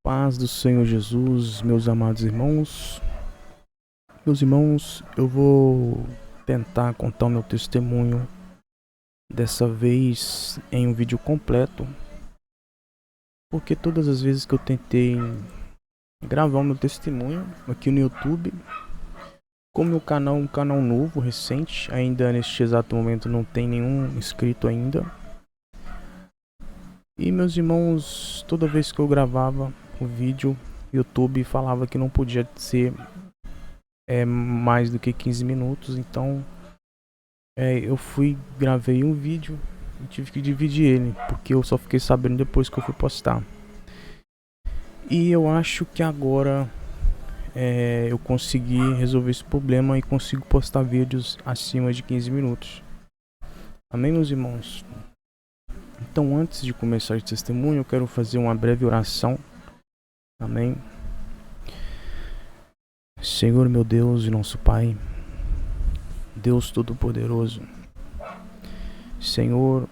Paz do Senhor Jesus, meus amados irmãos. Meus irmãos, eu vou tentar contar o meu testemunho, dessa vez em um vídeo completo, porque todas as vezes que eu tentei gravar o meu testemunho aqui no YouTube, como meu canal é um canal novo, recente, ainda neste exato momento não tem nenhum inscrito ainda. E meus irmãos, toda vez que eu gravava o vídeo, YouTube falava que não podia ser mais do que 15 minutos, então eu gravei um vídeo e tive que dividir ele, porque eu só fiquei sabendo depois que eu fui postar. E eu acho que agora eu consegui resolver esse problema e consigo postar vídeos acima de 15 minutos. Amém, meus irmãos? Então, antes de começar esse testemunho, eu quero fazer uma breve oração. Amém. Senhor, meu Deus e nosso Pai, Deus Todo-Poderoso, Senhor,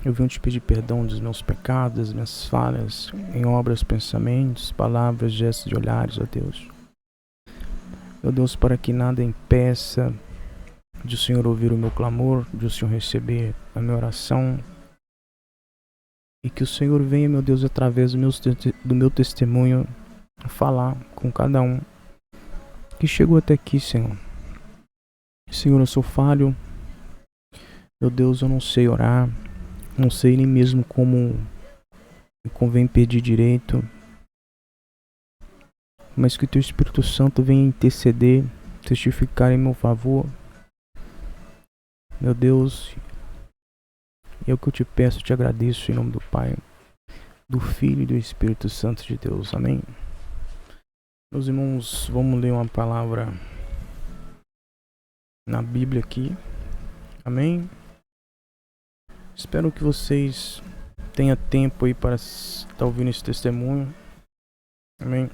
eu venho te pedir perdão dos meus pecados, das minhas falhas, em obras, pensamentos, palavras, gestos e olhares, ó Deus. Meu Deus, para que nada impeça de o Senhor ouvir o meu clamor, de o Senhor receber a minha oração, e que o Senhor venha, meu Deus, através do meu testemunho, falar com cada um que chegou até aqui, Senhor. Senhor, eu sou falho. Meu Deus, eu não sei orar, não sei nem mesmo como me convém pedir direito, mas que o Teu Espírito Santo venha interceder, testificar em meu favor. Meu Deus, é o que eu te peço, te agradeço em nome do Pai, do Filho e do Espírito Santo de Deus. Amém. Meus irmãos, vamos ler uma palavra na Bíblia aqui. Amém. Espero que vocês tenham tempo aí para estar ouvindo esse testemunho. Amém.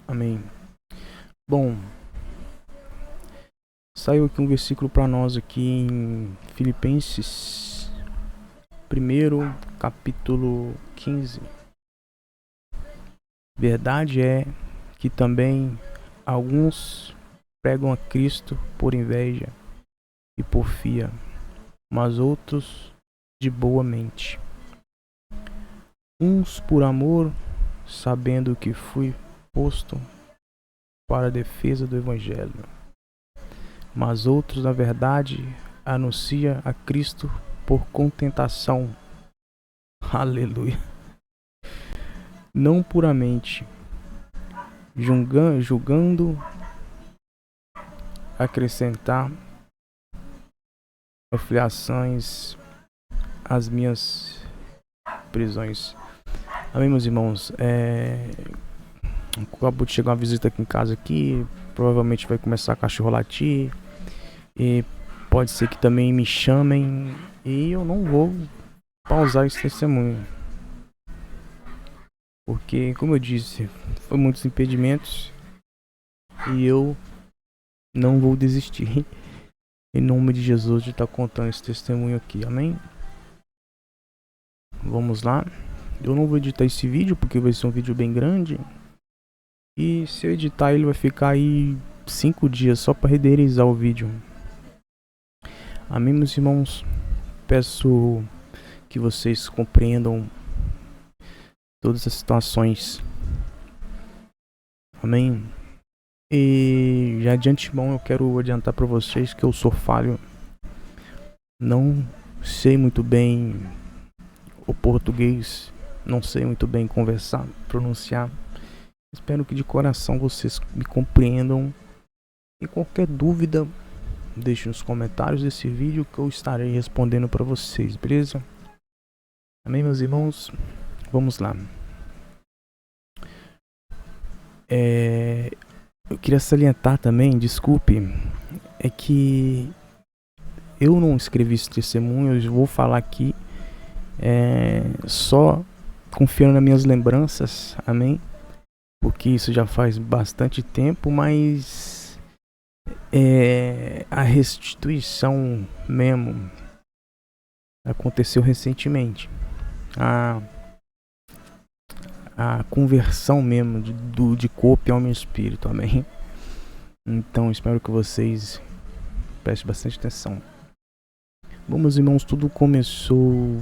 Amém. Bom, saiu aqui um versículo para nós aqui em Filipenses 1, capítulo 15. Verdade é que também alguns pregam a Cristo por inveja e porfia, mas outros de boa mente. Uns por amor, sabendo que fui posto para a defesa do Evangelho, mas outros, na verdade, anuncia a Cristo por contentação. Aleluia. Não puramente, julgando acrescentar aflições às minhas prisões. Amém, meus irmãos. Acabou de chegar uma visita aqui em casa aqui. Provavelmente vai começar a cachorro latir. E pode ser que também me chamem. E eu não vou pausar esse testemunho, porque, como eu disse, foi muitos impedimentos. E eu não vou desistir. Em nome de Jesus, de estar contando esse testemunho aqui. Amém? Vamos lá. Eu não vou editar esse vídeo, porque vai ser um vídeo bem grande. E se eu editar, ele vai ficar aí 5 dias só para renderizar o vídeo. Amém, meus irmãos? Peço que vocês compreendam todas as situações. Amém? E já de antemão eu quero adiantar para vocês que eu sou falho. Não sei muito bem o português, não sei muito bem conversar, pronunciar. Espero que de coração vocês me compreendam. E qualquer dúvida, deixe nos comentários desse vídeo que eu estarei respondendo para vocês, beleza? Amém, meus irmãos? Vamos lá. Eu queria salientar também, desculpe, é que eu não escrevi esse testemunho. Eu vou falar aqui só confiando nas minhas lembranças, amém? Porque isso já faz bastante tempo, mas a restituição mesmo aconteceu recentemente. Há a conversão mesmo de corpo e alma e espírito, amém? Então espero que vocês prestem bastante atenção. Bom, meus irmãos, tudo começou...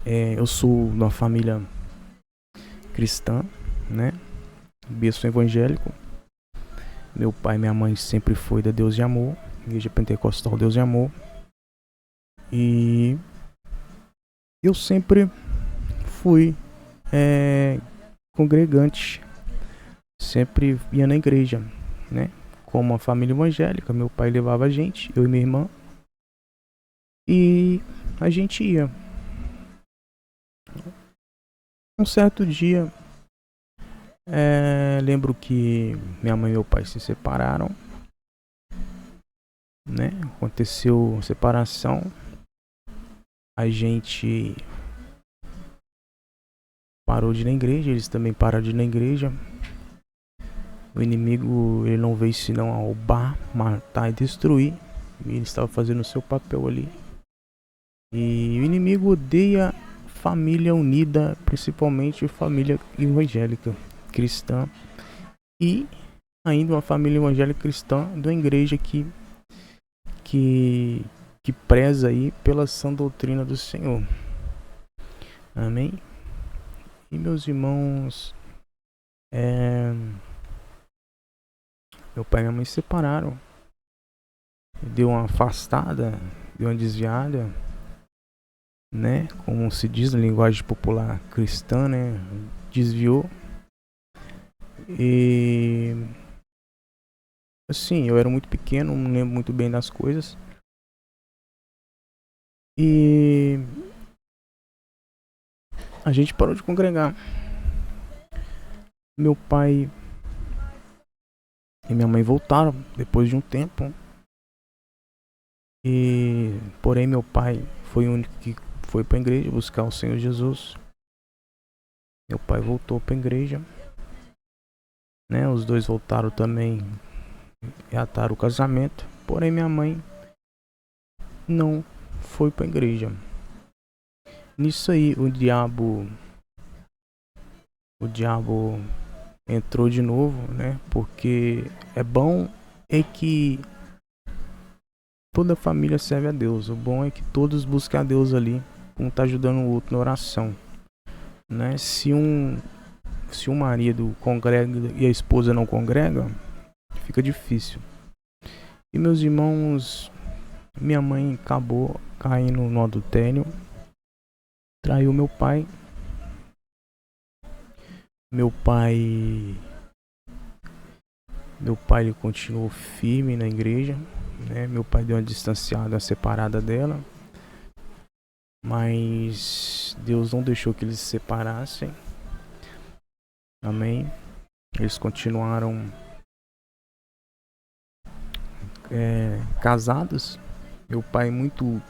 eu sou de uma família cristã, né? Berço evangélico. Meu pai e minha mãe sempre foi da Deus de Amor, Igreja Pentecostal Deus de Amor. E eu sempre fui congregante, sempre ia na igreja, né? Como uma família evangélica, meu pai levava a gente, eu e minha irmã, e a gente ia. Um certo dia, lembro que minha mãe e meu pai se separaram, né? Aconteceu a separação, a gente parou de ir na igreja, eles também pararam de ir na igreja. O inimigo, ele não veio senão a roubar, matar e destruir. E ele estava fazendo o seu papel ali. E o inimigo odeia família unida, principalmente família evangélica cristã. E ainda uma família evangélica cristã de uma igreja que preza aí pela sã doutrina do Senhor. Amém? E meus irmãos, meu pai e minha mãe se separaram. Deu uma afastada, deu uma desviada, né? Como se diz na linguagem popular cristã, né? Desviou. E assim, eu era muito pequeno, não lembro muito bem das coisas. E a gente parou de congregar. Meu pai e minha mãe voltaram depois de um tempo. E porém meu pai foi o único que foi para a igreja buscar o Senhor Jesus. Meu pai voltou para a igreja, né? Os dois voltaram também, reataram o casamento. Porém minha mãe não foi para a igreja. Nisso aí o diabo entrou de novo, né? Porque é bom que toda família serve a Deus. O bom é que todos busquem a Deus ali, um tá ajudando o outro na oração, né? Se o marido congrega e a esposa não congrega, fica difícil. E meus irmãos, minha mãe acabou caindo no adultério, traiu meu pai. Meu pai ele continuou firme na igreja, né? Meu pai deu uma distanciada, uma separada dela, mas Deus não deixou que eles se separassem. Amém. Eles continuaram casados. Meu pai muito,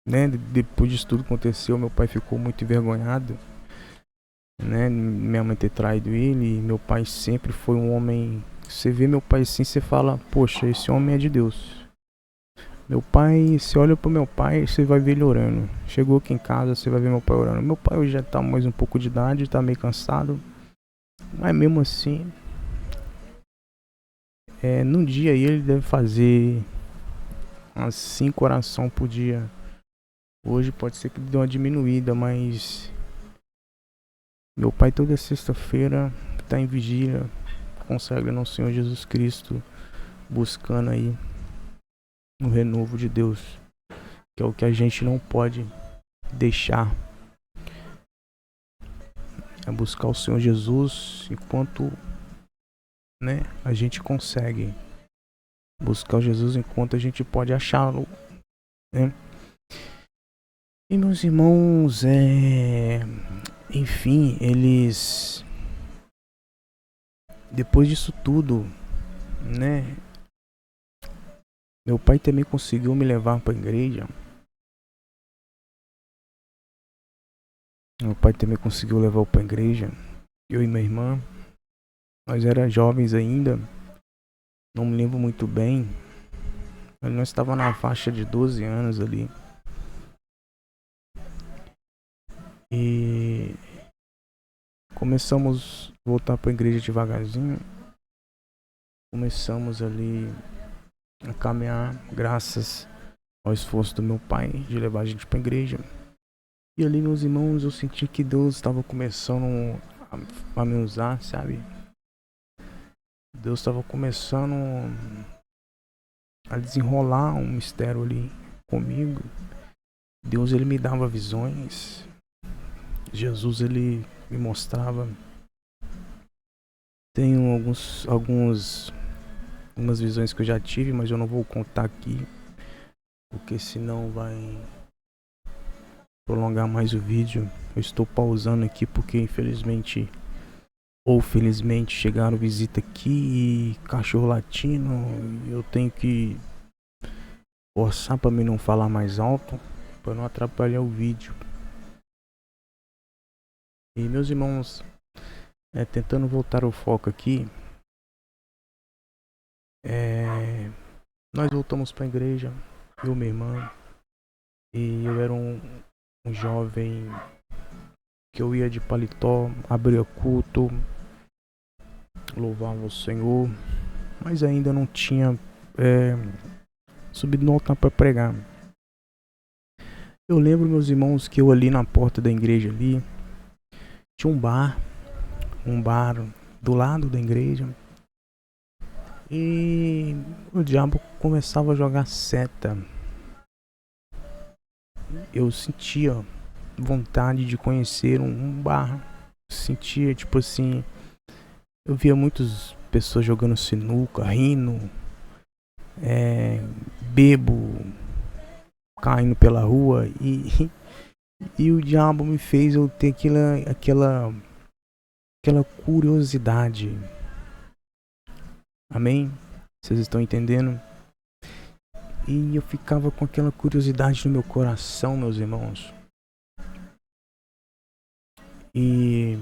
né? Depois disso tudo aconteceu, meu pai ficou muito envergonhado, né? Minha mãe ter traído ele. Meu pai sempre foi um homem. Você vê meu pai assim, você fala, poxa, esse homem é de Deus. Meu pai, você olha pro meu pai, você vai ver ele orando. Chegou aqui em casa, você vai ver meu pai orando. Meu pai hoje já tá mais um pouco de idade, tá meio cansado. Mas mesmo assim, num dia aí ele deve fazer umas 5 orações por dia. Hoje pode ser que ele dê uma diminuída, mas meu pai toda sexta-feira tá em vigília, consagrando ao Senhor Jesus Cristo, buscando aí o renovo de Deus, que é o que a gente não pode deixar. É buscar o Senhor Jesus enquanto, né, a gente consegue buscar o Jesus enquanto a gente pode achá-lo, né? E meus irmãos, enfim, eles, depois disso tudo, né, meu pai também conseguiu me levar para a igreja. Meu pai também conseguiu levar para a igreja. Eu e minha irmã, nós éramos jovens ainda, não me lembro muito bem. Nós estávamos na faixa de 12 anos ali. E Começamos a voltar para a igreja devagarzinho. Começamos ali a caminhar, graças ao esforço do meu pai de levar a gente para a igreja. E ali, meus irmãos, eu senti que Deus estava começando a me usar, sabe? Deus estava começando a desenrolar um mistério ali comigo. Deus, ele me dava visões. Jesus, ele me mostrava. Tenho algumas visões que eu já tive, mas eu não vou contar aqui, porque senão vai prolongar mais o vídeo. Eu estou pausando aqui porque infelizmente ou felizmente chegaram visita aqui e cachorro latindo, e eu tenho que forçar para mim não falar mais alto, para não atrapalhar o vídeo. E meus irmãos, tentando voltar ao foco aqui, nós voltamos para a igreja, eu e minha irmã, e eu era um jovem que eu ia de paletó, abria culto, louvava o Senhor, mas ainda não tinha subido no altar para pregar. Eu lembro, meus irmãos, que eu ali na porta da igreja ali tinha um bar do lado da igreja, e o diabo começava a jogar seta. Eu sentia vontade de conhecer um bar. Sentia, tipo assim, eu via muitas pessoas jogando sinuca, rindo, bebo, caindo pela rua, e o diabo me fez eu ter aquela curiosidade. Amém? Vocês estão entendendo? E eu ficava com aquela curiosidade no meu coração, meus irmãos. E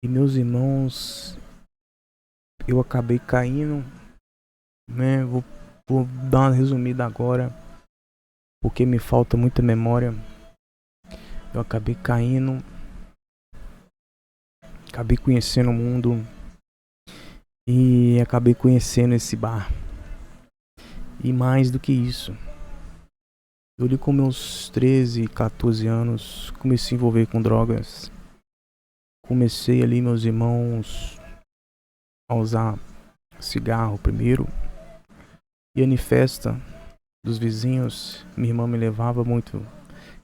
meus irmãos, eu acabei caindo, né? Vou dar uma resumida agora, porque me falta muita memória. Eu acabei caindo, acabei conhecendo o mundo e acabei conhecendo esse bar. E mais do que isso, eu ali com meus 13, 14 anos, comecei a envolver com drogas. Comecei ali, meus irmãos, a usar cigarro primeiro. Ia em festa dos vizinhos, minha irmã me levava muito.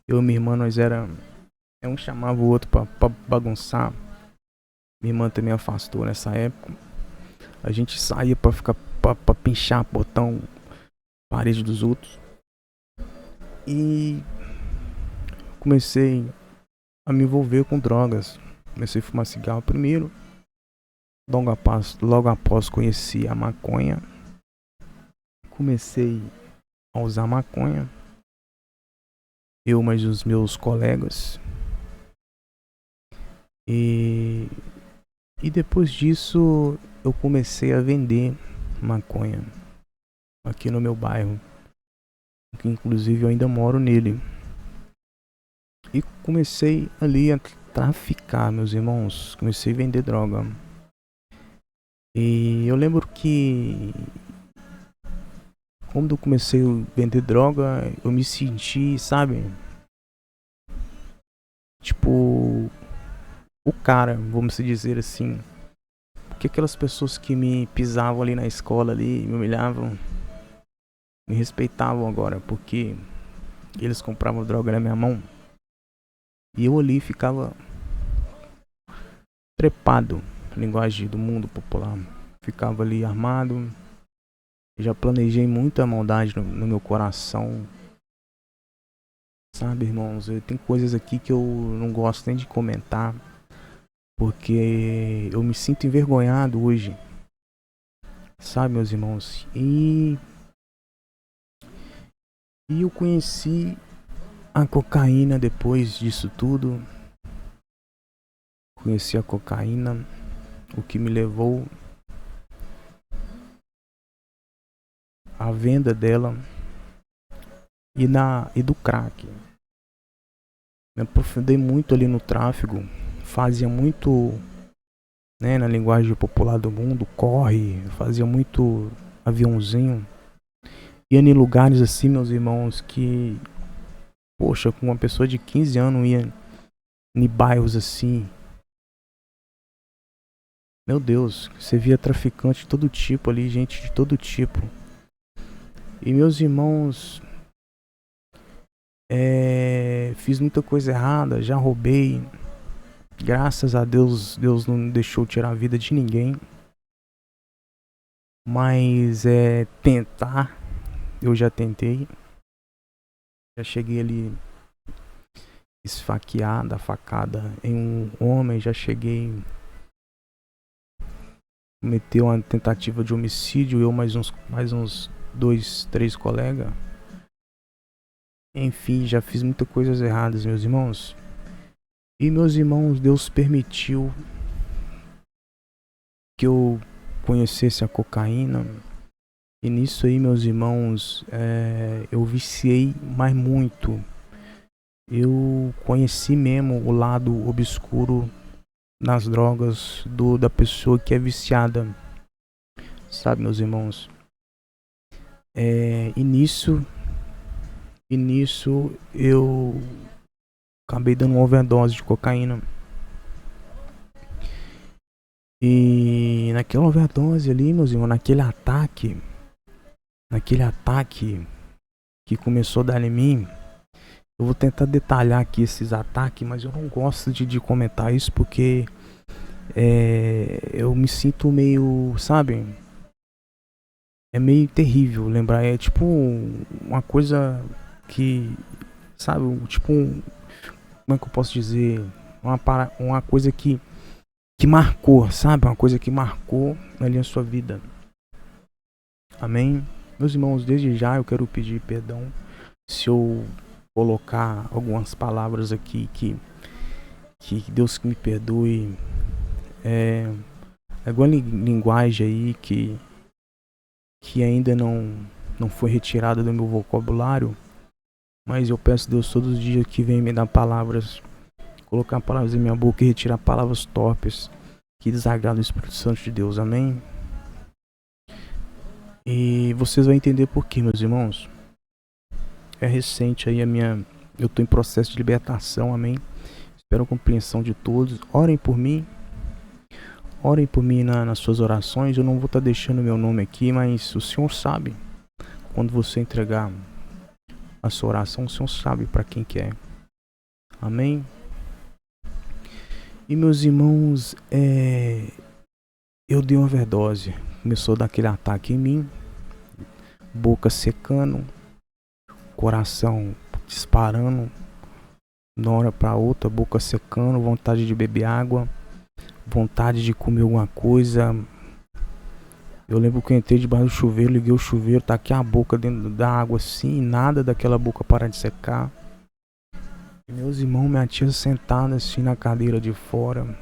Eu e minha irmã, nós era... um chamava o outro pra bagunçar. Minha irmã também afastou nessa época. A gente saía pra ficar, pra pinchar botão, parede dos outros. E comecei a me envolver com drogas. Comecei a fumar cigarro primeiro. Logo após conheci a maconha. Comecei a usar maconha. Eu mais os meus colegas. E depois disso eu comecei a vender maconha aqui no meu bairro, que inclusive eu ainda moro nele. E comecei ali a traficar, meus irmãos. Comecei a vender droga. E eu lembro que quando eu comecei a vender droga, eu me senti, sabe? Tipo, o cara, vamos dizer assim. Porque aquelas pessoas que me pisavam ali na escola ali, me humilhavam, me respeitavam agora, porque eles compravam droga na minha mão. E eu ali ficava trepado, linguagem do mundo popular. Ficava ali armado. Já planejei muita maldade no meu coração. Sabe, irmãos, tem coisas aqui que eu não gosto nem de comentar, porque eu me sinto envergonhado hoje. Sabe, meus irmãos? E eu conheci a cocaína depois disso tudo. Conheci a cocaína, o que me levou à venda dela e do crack. Me aprofundei muito ali no tráfego, fazia muito, né, na linguagem popular do mundo, corre, fazia muito aviãozinho. Ia em lugares assim, meus irmãos, que, poxa, com uma pessoa de 15 anos ia em bairros assim. Meu Deus, você via traficante de todo tipo ali, gente de todo tipo. E meus irmãos, fiz muita coisa errada, já roubei. Graças a Deus, Deus não deixou tirar a vida de ninguém. Mas tentar, eu já tentei. Já cheguei ali esfaqueada, facada em um homem, já cheguei cometeu uma tentativa de homicídio, eu mais uns 2, 3 colegas. Enfim, já fiz muitas coisas erradas, meus irmãos. E meus irmãos, Deus permitiu que eu conhecesse a cocaína. E nisso aí, meus irmãos, eu viciei mais muito. Eu conheci mesmo o lado obscuro nas drogas da pessoa que é viciada. Sabe, meus irmãos? E nisso eu acabei dando uma overdose de cocaína. E naquela overdose ali, meus irmãos, naquele ataque que começou a dar em mim, eu vou tentar detalhar aqui esses ataques, mas eu não gosto de comentar isso porque eu me sinto meio, sabe? É meio terrível lembrar, é tipo uma coisa que, sabe, tipo, como é que eu posso dizer? Uma coisa que marcou, sabe? Uma coisa que marcou ali a sua vida. Amém? Meus irmãos, desde já eu quero pedir perdão se eu colocar algumas palavras aqui que Deus que me perdoe. Alguma linguagem aí que ainda não foi retirada do meu vocabulário, mas eu peço a Deus todos os dias que vem me dar palavras, colocar palavras em minha boca e retirar palavras torpes que desagradam o Espírito Santo de Deus, amém? E vocês vão entender por quê, meus irmãos. É recente aí eu tô em processo de libertação, amém? Espero a compreensão de todos. Orem por mim nas suas orações. Eu não vou estar deixando meu nome aqui, mas o Senhor sabe. Quando você entregar a sua oração, o Senhor sabe para quem que é. Amém? E meus irmãos, eu dei uma overdose. Começou a dar aquele ataque em mim, boca secando, coração disparando, de uma hora para outra, boca secando, vontade de beber água, vontade de comer alguma coisa. Eu lembro que eu entrei debaixo do chuveiro, liguei o chuveiro, taquei a boca dentro da água assim, e nada daquela boca parar de secar. E meus irmãos, minha tia sentada assim na cadeira de fora.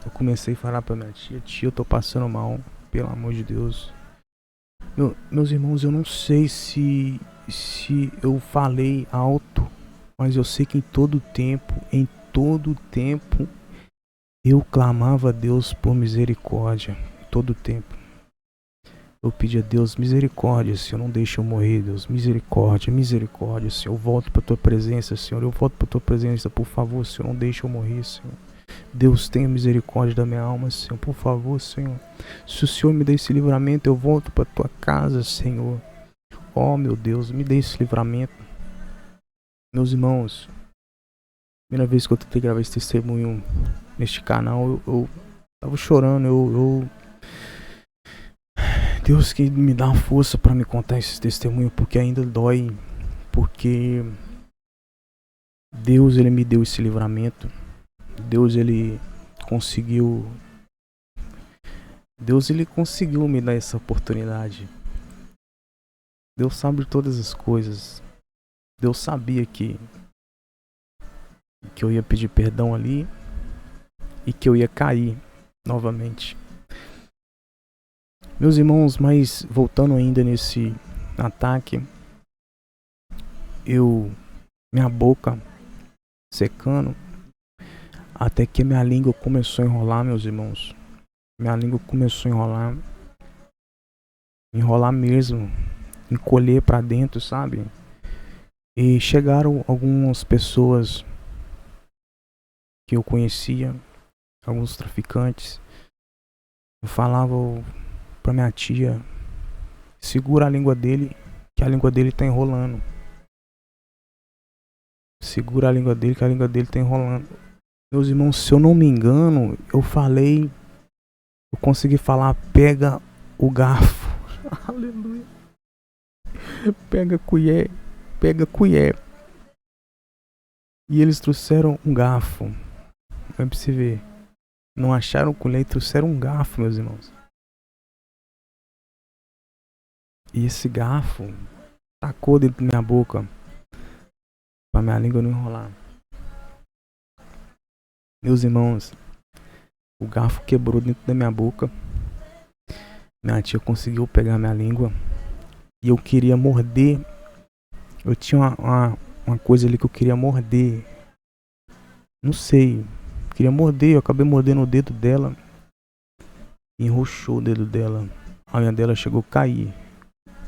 Eu comecei a falar pra minha tia: tia, eu tô passando mal, pelo amor de Deus. Meus irmãos, eu não sei se eu falei alto, mas eu sei que em todo tempo, eu clamava a Deus por misericórdia. Todo tempo. Eu pedi a Deus misericórdia, Senhor, não deixe eu morrer, Deus, misericórdia, misericórdia, Senhor, eu volto para tua presença, Senhor, eu volto para tua presença, por favor, Senhor, não deixe eu morrer, Senhor. Deus, tenha misericórdia da minha alma, Senhor, por favor, Senhor. Se o Senhor me dê esse livramento, eu volto para tua casa, Senhor. Oh, meu Deus, me dê esse livramento. Meus irmãos, primeira vez que eu tentei gravar esse testemunho neste canal, eu tava chorando, Deus que me dá uma força para me contar esse testemunho, porque ainda dói, porque Deus, ele me deu esse livramento. Deus, ele conseguiu me dar essa oportunidade. Deus sabe de todas as coisas. Deus sabia que eu ia pedir perdão ali e que eu ia cair novamente. Meus irmãos, mas voltando ainda nesse ataque, minha boca secando, até que minha língua começou a enrolar, meus irmãos. Minha língua começou a enrolar mesmo, encolher pra dentro, sabe? E chegaram algumas pessoas que eu conhecia, alguns traficantes. Eu falava pra minha tia: segura a língua dele, que a língua dele tá enrolando. Segura a língua dele, que a língua dele tá enrolando. Meus irmãos, se eu não me engano, eu consegui falar: pega o garfo. Aleluia. Pega a colher. E eles trouxeram um garfo. Vai pra você ver. Não acharam colher e trouxeram um garfo, meus irmãos. E esse garfo tacou dentro da minha boca, pra minha língua não enrolar. Meus irmãos, o garfo quebrou dentro da minha boca. Minha tia conseguiu pegar minha língua. E eu queria morder. Eu tinha uma coisa ali que eu queria morder. Não sei. Queria morder. Eu acabei mordendo o dedo dela. Enroxou o dedo dela. A unha dela chegou a cair.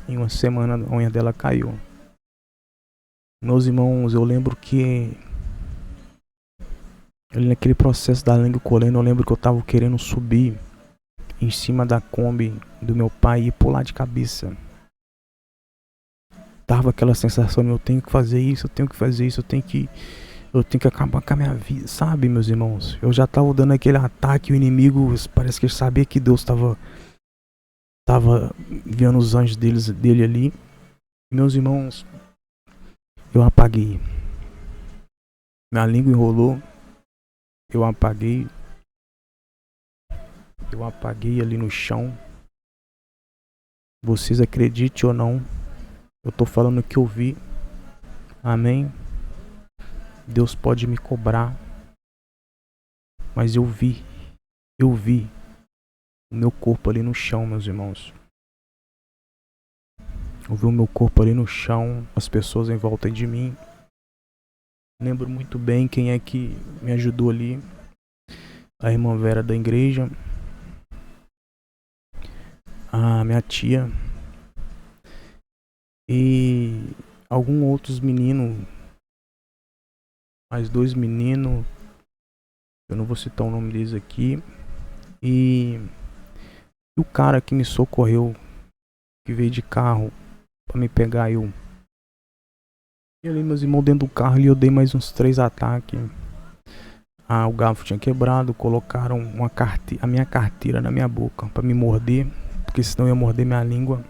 Em uma semana a unha dela caiu. Meus irmãos, eu lembro que naquele processo da língua colhendo, eu lembro que eu tava querendo subir em cima da Kombi do meu pai e pular de cabeça. Tava aquela sensação de eu tenho que fazer isso, eu tenho que fazer isso, eu tenho que acabar com a minha vida, sabe, meus irmãos? Eu já tava dando aquele ataque, o inimigo parece que ele sabia que Deus tava vendo os anjos dele ali. Meus irmãos, eu apaguei. Minha língua enrolou. Eu apaguei ali no chão. Vocês acreditem ou não, eu tô falando o que eu vi. Amém? Deus pode me cobrar, mas eu vi o meu corpo ali no chão, meus irmãos. Eu vi o meu corpo ali no chão, as pessoas em volta de mim. Lembro muito bem quem é que me ajudou ali. A irmã Vera da igreja. A minha tia. E alguns outros meninos. Mais 2 meninos. Eu não vou citar o nome deles aqui. E o cara que me socorreu, que veio de carro pra me pegar, eu. E ali, meus irmãos, dentro do carro, eu dei mais uns 3 ataques. O garfo tinha quebrado, colocaram a minha carteira na minha boca pra me morder, porque senão eu ia morder minha língua.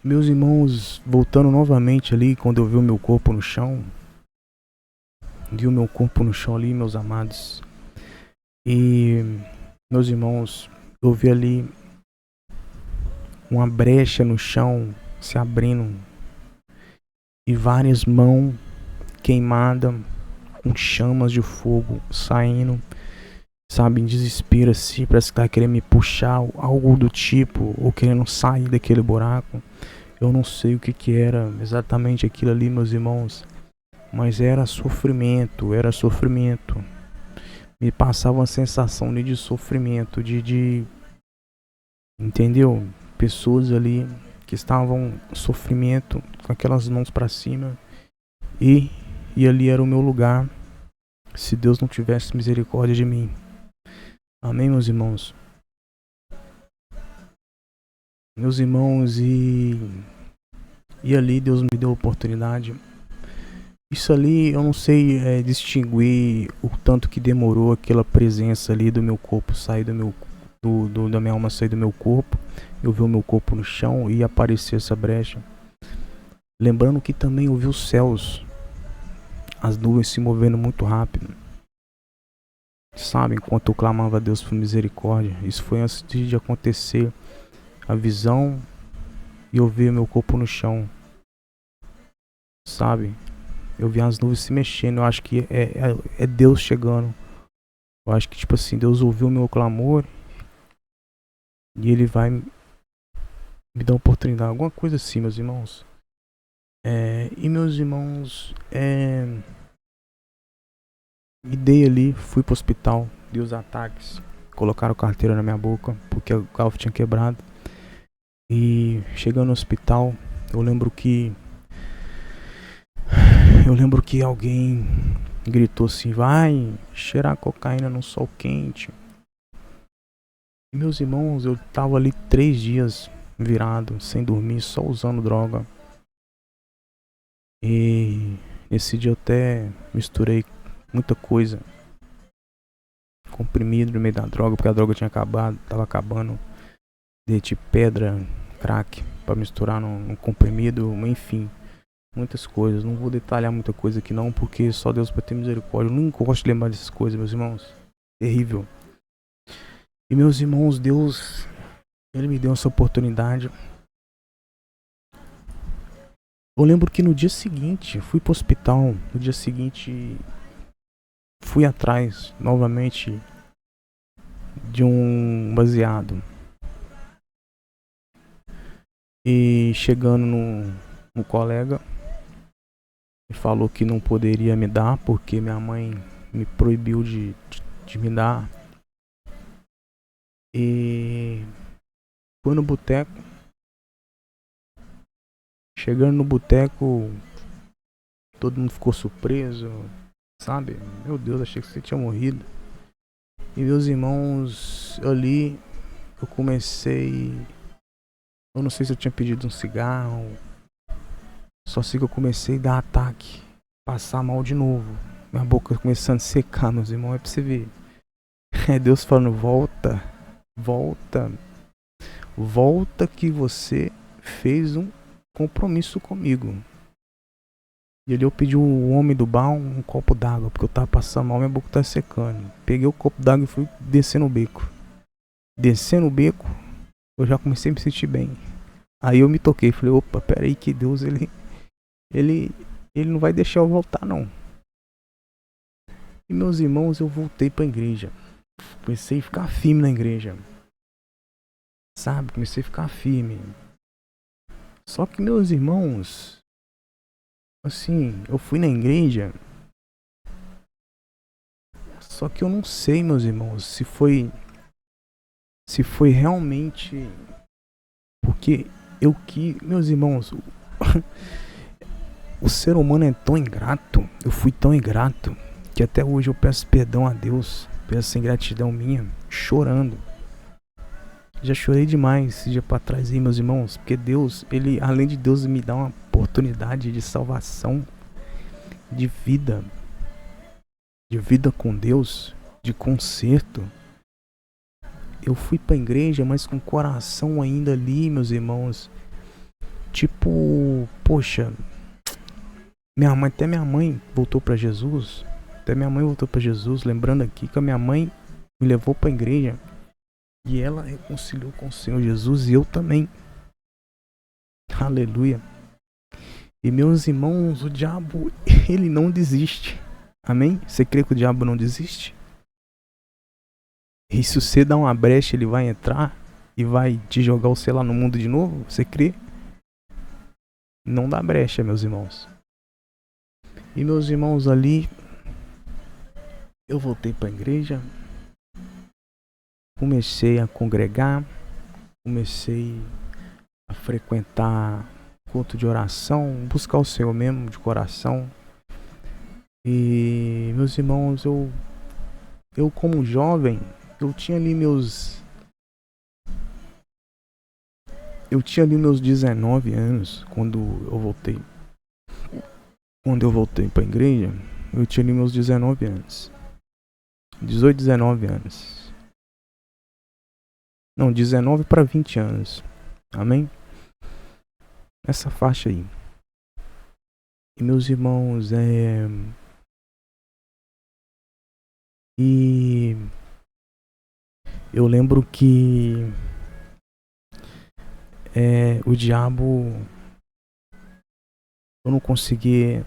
Meus irmãos, voltando novamente ali, quando eu vi o meu corpo no chão, ali, meus amados. E, meus irmãos, eu vi ali uma brecha no chão se abrindo e várias mãos queimadas com chamas de fogo saindo, sabe, em desespero assim, parece que tá querendo me puxar, algo do tipo, ou querendo sair daquele buraco. Eu não sei o que era exatamente aquilo ali, meus irmãos, mas era sofrimento. Me passava uma sensação de sofrimento, entendeu? Pessoas ali que estavam em sofrimento, com aquelas mãos para cima, e ali era o meu lugar, se Deus não tivesse misericórdia de mim. Amém, meus irmãos? Meus irmãos, e ali Deus me deu a oportunidade. Isso ali eu não sei distinguir o tanto que demorou aquela presença ali do meu corpo sair da minha alma sair do meu corpo. Eu vi o meu corpo no chão e aparecer essa brecha. Lembrando que também eu vi os céus, as nuvens se movendo muito rápido. Sabe, enquanto eu clamava a Deus por misericórdia. Isso foi antes de acontecer a visão e eu vi o meu corpo no chão. Sabe? Eu vi as nuvens se mexendo. Eu acho que é Deus chegando. Eu acho que, tipo assim, Deus ouviu o meu clamor e Ele vai me dar uma oportunidade. Alguma coisa assim, meus irmãos. E meus irmãos, me dei ali, fui pro hospital, dei os ataques, colocaram carteira na minha boca, porque o carro tinha quebrado. E chegando no hospital, eu lembro que alguém gritou assim: vai cheirar cocaína no sol quente. E meus irmãos, eu tava ali 3 dias virado, sem dormir, só usando droga. E esse dia eu até misturei muita coisa, comprimido no meio da droga, porque a droga tinha acabado, tava acabando. Derreti pedra, crack, pra misturar num comprimido, enfim, muitas coisas. Não vou detalhar muita coisa aqui não, porque só Deus vai ter misericórdia. Eu não gosto de lembrar dessas coisas, meus irmãos. Terrível. E meus irmãos, Deus, Ele me deu essa oportunidade. Eu lembro que no dia seguinte, fui pro hospital. No dia seguinte, fui atrás, novamente, de um baseado. E chegando no colega, ele falou que não poderia me dar, porque minha mãe me proibiu de me dar. E fui no boteco. Chegando no boteco, todo mundo ficou surpreso, sabe? Meu Deus, achei que você tinha morrido. E meus irmãos, ali, eu comecei... Eu não sei se eu tinha pedido um cigarro. Só sei que eu comecei a dar ataque, passar mal de novo. Minha boca começando a secar, meus irmãos, é pra você ver. É Deus falando: volta, volta, volta que você fez um compromisso comigo. E ali eu pedi o homem do bar um copo d'água, porque eu tava passando mal, minha boca tava secando. Peguei o copo d'água e fui descendo o beco. Descendo o beco, eu já comecei a me sentir bem. Aí eu me toquei, falei: opa, peraí que Deus, ele não vai deixar eu voltar não. E meus irmãos, eu voltei pra igreja. Comecei a ficar firme na igreja. Sabe, comecei a ficar firme. Só que meus irmãos, assim, eu fui na igreja. Só que eu não sei, meus irmãos, se foi realmente porque meus irmãos, o ser humano é tão ingrato, eu fui tão ingrato, que até hoje eu peço perdão a Deus pela essa ingratidão minha, chorando. Já chorei demais esse dia pra trás aí, meus irmãos, porque Deus, Ele, além de Deus me dar uma oportunidade de salvação, de vida com Deus, de conserto, eu fui pra igreja, mas com o coração ainda ali, meus irmãos. Tipo, poxa, até minha mãe voltou pra Jesus. Lembrando aqui que a minha mãe me levou pra igreja. E ela reconciliou com o Senhor Jesus e eu também. Aleluia. E meus irmãos, o diabo, ele não desiste. Amém? Você crê que o diabo não desiste? E se você dá uma brecha, ele vai entrar e vai te jogar você lá no mundo de novo? Você crê? Não dá brecha, meus irmãos. E meus irmãos, ali, eu voltei para a igreja, comecei a congregar, comecei a frequentar culto de oração, buscar o Senhor mesmo de coração. E meus irmãos, eu como jovem, eu tinha ali meus 19 anos quando eu voltei. Quando eu voltei pra igreja, eu tinha ali meus 19 anos. 18, 19 anos. Não, 19 para 20 anos. Amém? Essa faixa aí. E meus irmãos, E eu lembro que o diabo, eu não consegui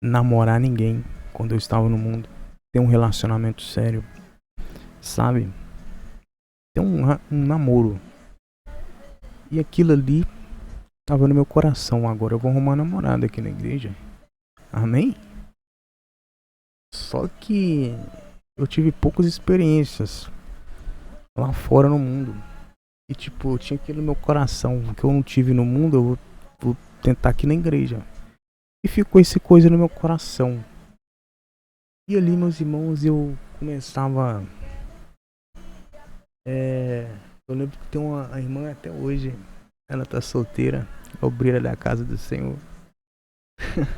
namorar ninguém quando eu estava no mundo, ter um relacionamento sério, sabe? Ter um namoro. E aquilo ali Tava no meu coração. Agora eu vou arrumar uma namorada aqui na igreja. Amém? Só que eu tive poucas experiências lá fora no mundo. E tipo, eu tinha aquilo no meu coração. O que eu não tive no mundo, vou tentar aqui na igreja. E ficou essa coisa no meu coração. E ali, meus irmãos, eu começava. Eu lembro que tem uma irmã até hoje. Ela tá solteira. Obreira da casa do Senhor.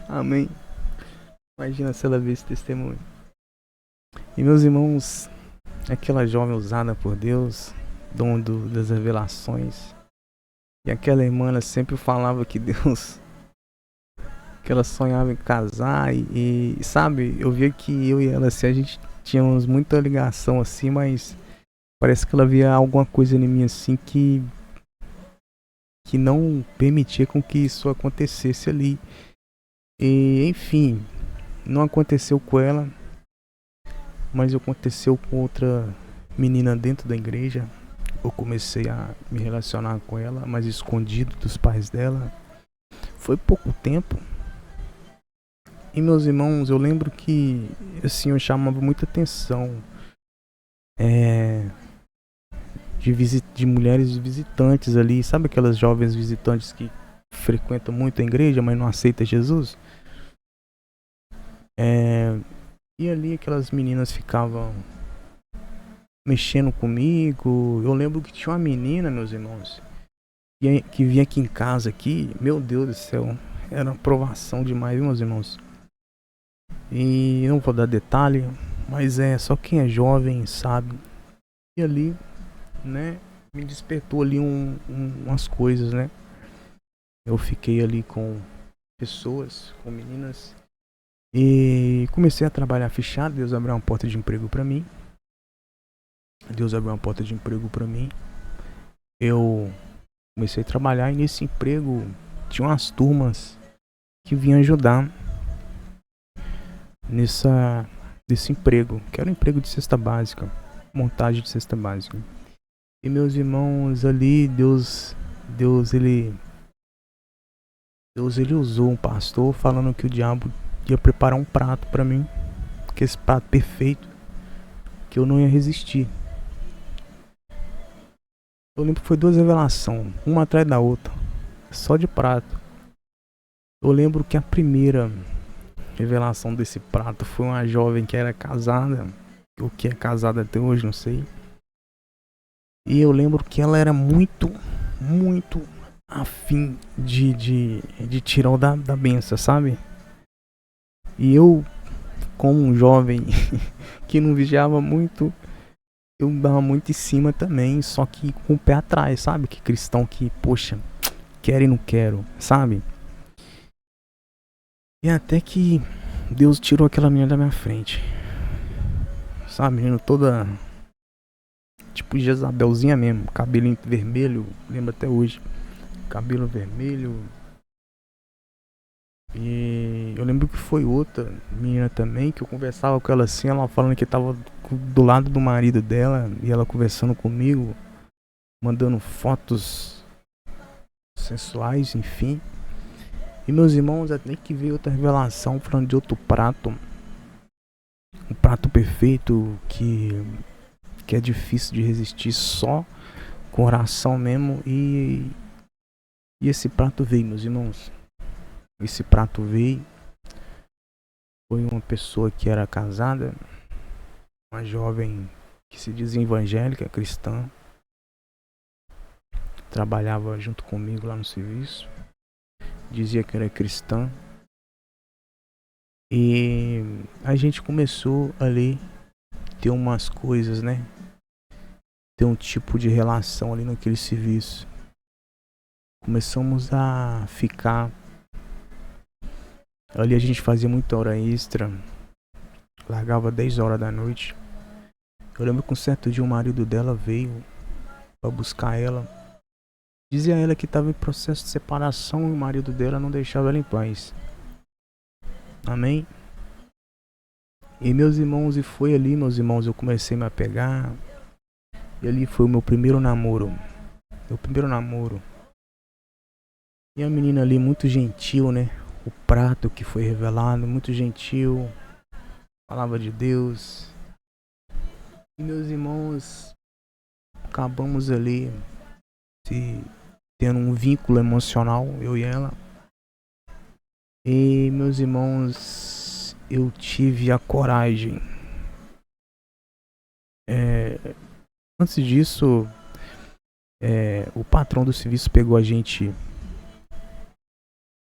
Amém. Imagina se ela ver esse testemunho. E meus irmãos, aquela jovem usada por Deus, dom das revelações. E aquela irmã, ela sempre falava que Deus, que ela sonhava em casar sabe, eu via que eu e ela, assim, a gente tínhamos muita ligação, assim, mas parece que ela via alguma coisa em mim, assim, que não permitia com que isso acontecesse ali. E, enfim, não aconteceu com ela, mas aconteceu com outra menina dentro da igreja. Eu comecei a me relacionar com ela, mas escondido dos pais dela. Foi pouco tempo. E meus irmãos, eu lembro que assim, eu chamava muita atenção de mulheres visitantes ali. Sabe aquelas jovens visitantes que frequentam muito a igreja, mas não aceitam Jesus? E ali aquelas meninas ficavam mexendo comigo. Eu lembro que tinha uma menina, meus irmãos, que vinha aqui em casa aqui. Meu Deus do céu, era uma provação demais, meus irmãos. E não vou dar detalhe, mas só quem é jovem sabe. E ali, né, me despertou ali umas coisas, né? Eu fiquei ali com pessoas, com meninas, e comecei a trabalhar fechado. Deus abriu uma porta de emprego pra mim. Eu comecei a trabalhar e nesse emprego tinha umas turmas que vinham ajudar nesse emprego, que era um emprego de cesta básica, montagem de cesta básica. E meus irmãos, ali Deus ele usou um pastor falando que o diabo ia preparar um prato para mim, que esse prato perfeito, que eu não ia resistir. Eu lembro que foi duas revelações, uma atrás da outra, só de prato. Eu lembro que a primeira revelação desse prato foi uma jovem que era casada, ou que é casada até hoje, não sei. E eu lembro que ela era muito afim de tirar o da benção, sabe? E eu, como um jovem que não vigiava muito, eu dava muito em cima também, só que com o pé atrás, sabe? Que cristão que, poxa, quero e não quero, sabe? E até que Deus tirou aquela menina da minha frente, sabe? Menina toda tipo Jezabelzinha mesmo, cabelo vermelho, lembro até hoje, cabelo vermelho. E eu lembro que foi outra menina também, que eu conversava com ela assim, ela falando que tava do lado do marido dela, e ela conversando comigo, mandando fotos sensuais, enfim. E meus irmãos, até que veio outra revelação falando de outro prato, um prato perfeito que é difícil de resistir só com oração mesmo. E esse prato veio, meus irmãos. Esse prato veio. Foi uma pessoa que era casada, uma jovem que se dizia evangélica, cristã. Trabalhava junto comigo lá no serviço. Dizia que era cristã. E a gente começou ali ter umas coisas, né? Ter um tipo de relação ali naquele serviço. Começamos a ficar. Ali a gente fazia muita hora extra. Largava 10 horas da noite. Eu lembro que um certo dia o marido dela veio pra buscar ela. Dizia a ela que estava em processo de separação e o marido dela não deixava ela em paz. Amém? E meus irmãos, e foi ali, meus irmãos, eu comecei a me apegar. E ali foi o meu primeiro namoro. Meu primeiro namoro. E a menina ali muito gentil, né? O prato que foi revelado, muito gentil. Palavra de Deus. E meus irmãos, acabamos ali se tendo um vínculo emocional, eu e ela. E meus irmãos, eu tive a coragem. Antes disso, o patrão do serviço pegou a gente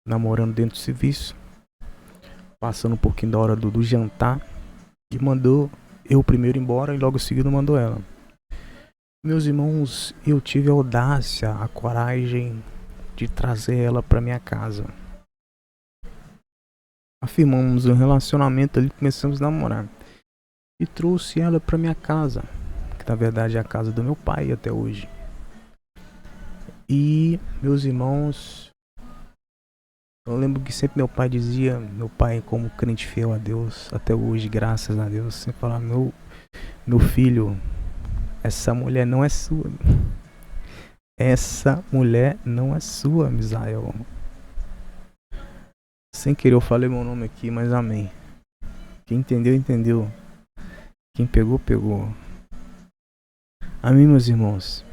namorando dentro do serviço, passando um pouquinho da hora do jantar, e mandou eu primeiro embora e logo em seguida mandou ela. Meus irmãos, eu tive a audácia, a coragem de trazer ela para minha casa. Afirmamos um relacionamento ali, começamos a namorar. E trouxe ela para minha casa, que na verdade é a casa do meu pai até hoje. E meus irmãos, eu lembro que sempre meu pai dizia, meu pai como crente fiel a Deus, até hoje, graças a Deus, sempre falava, meu filho, essa mulher não é sua. Essa mulher não é sua, Misael. Sem querer eu falei meu nome aqui, mas amém. Quem entendeu, entendeu. Quem pegou, pegou. Amém, meus irmãos.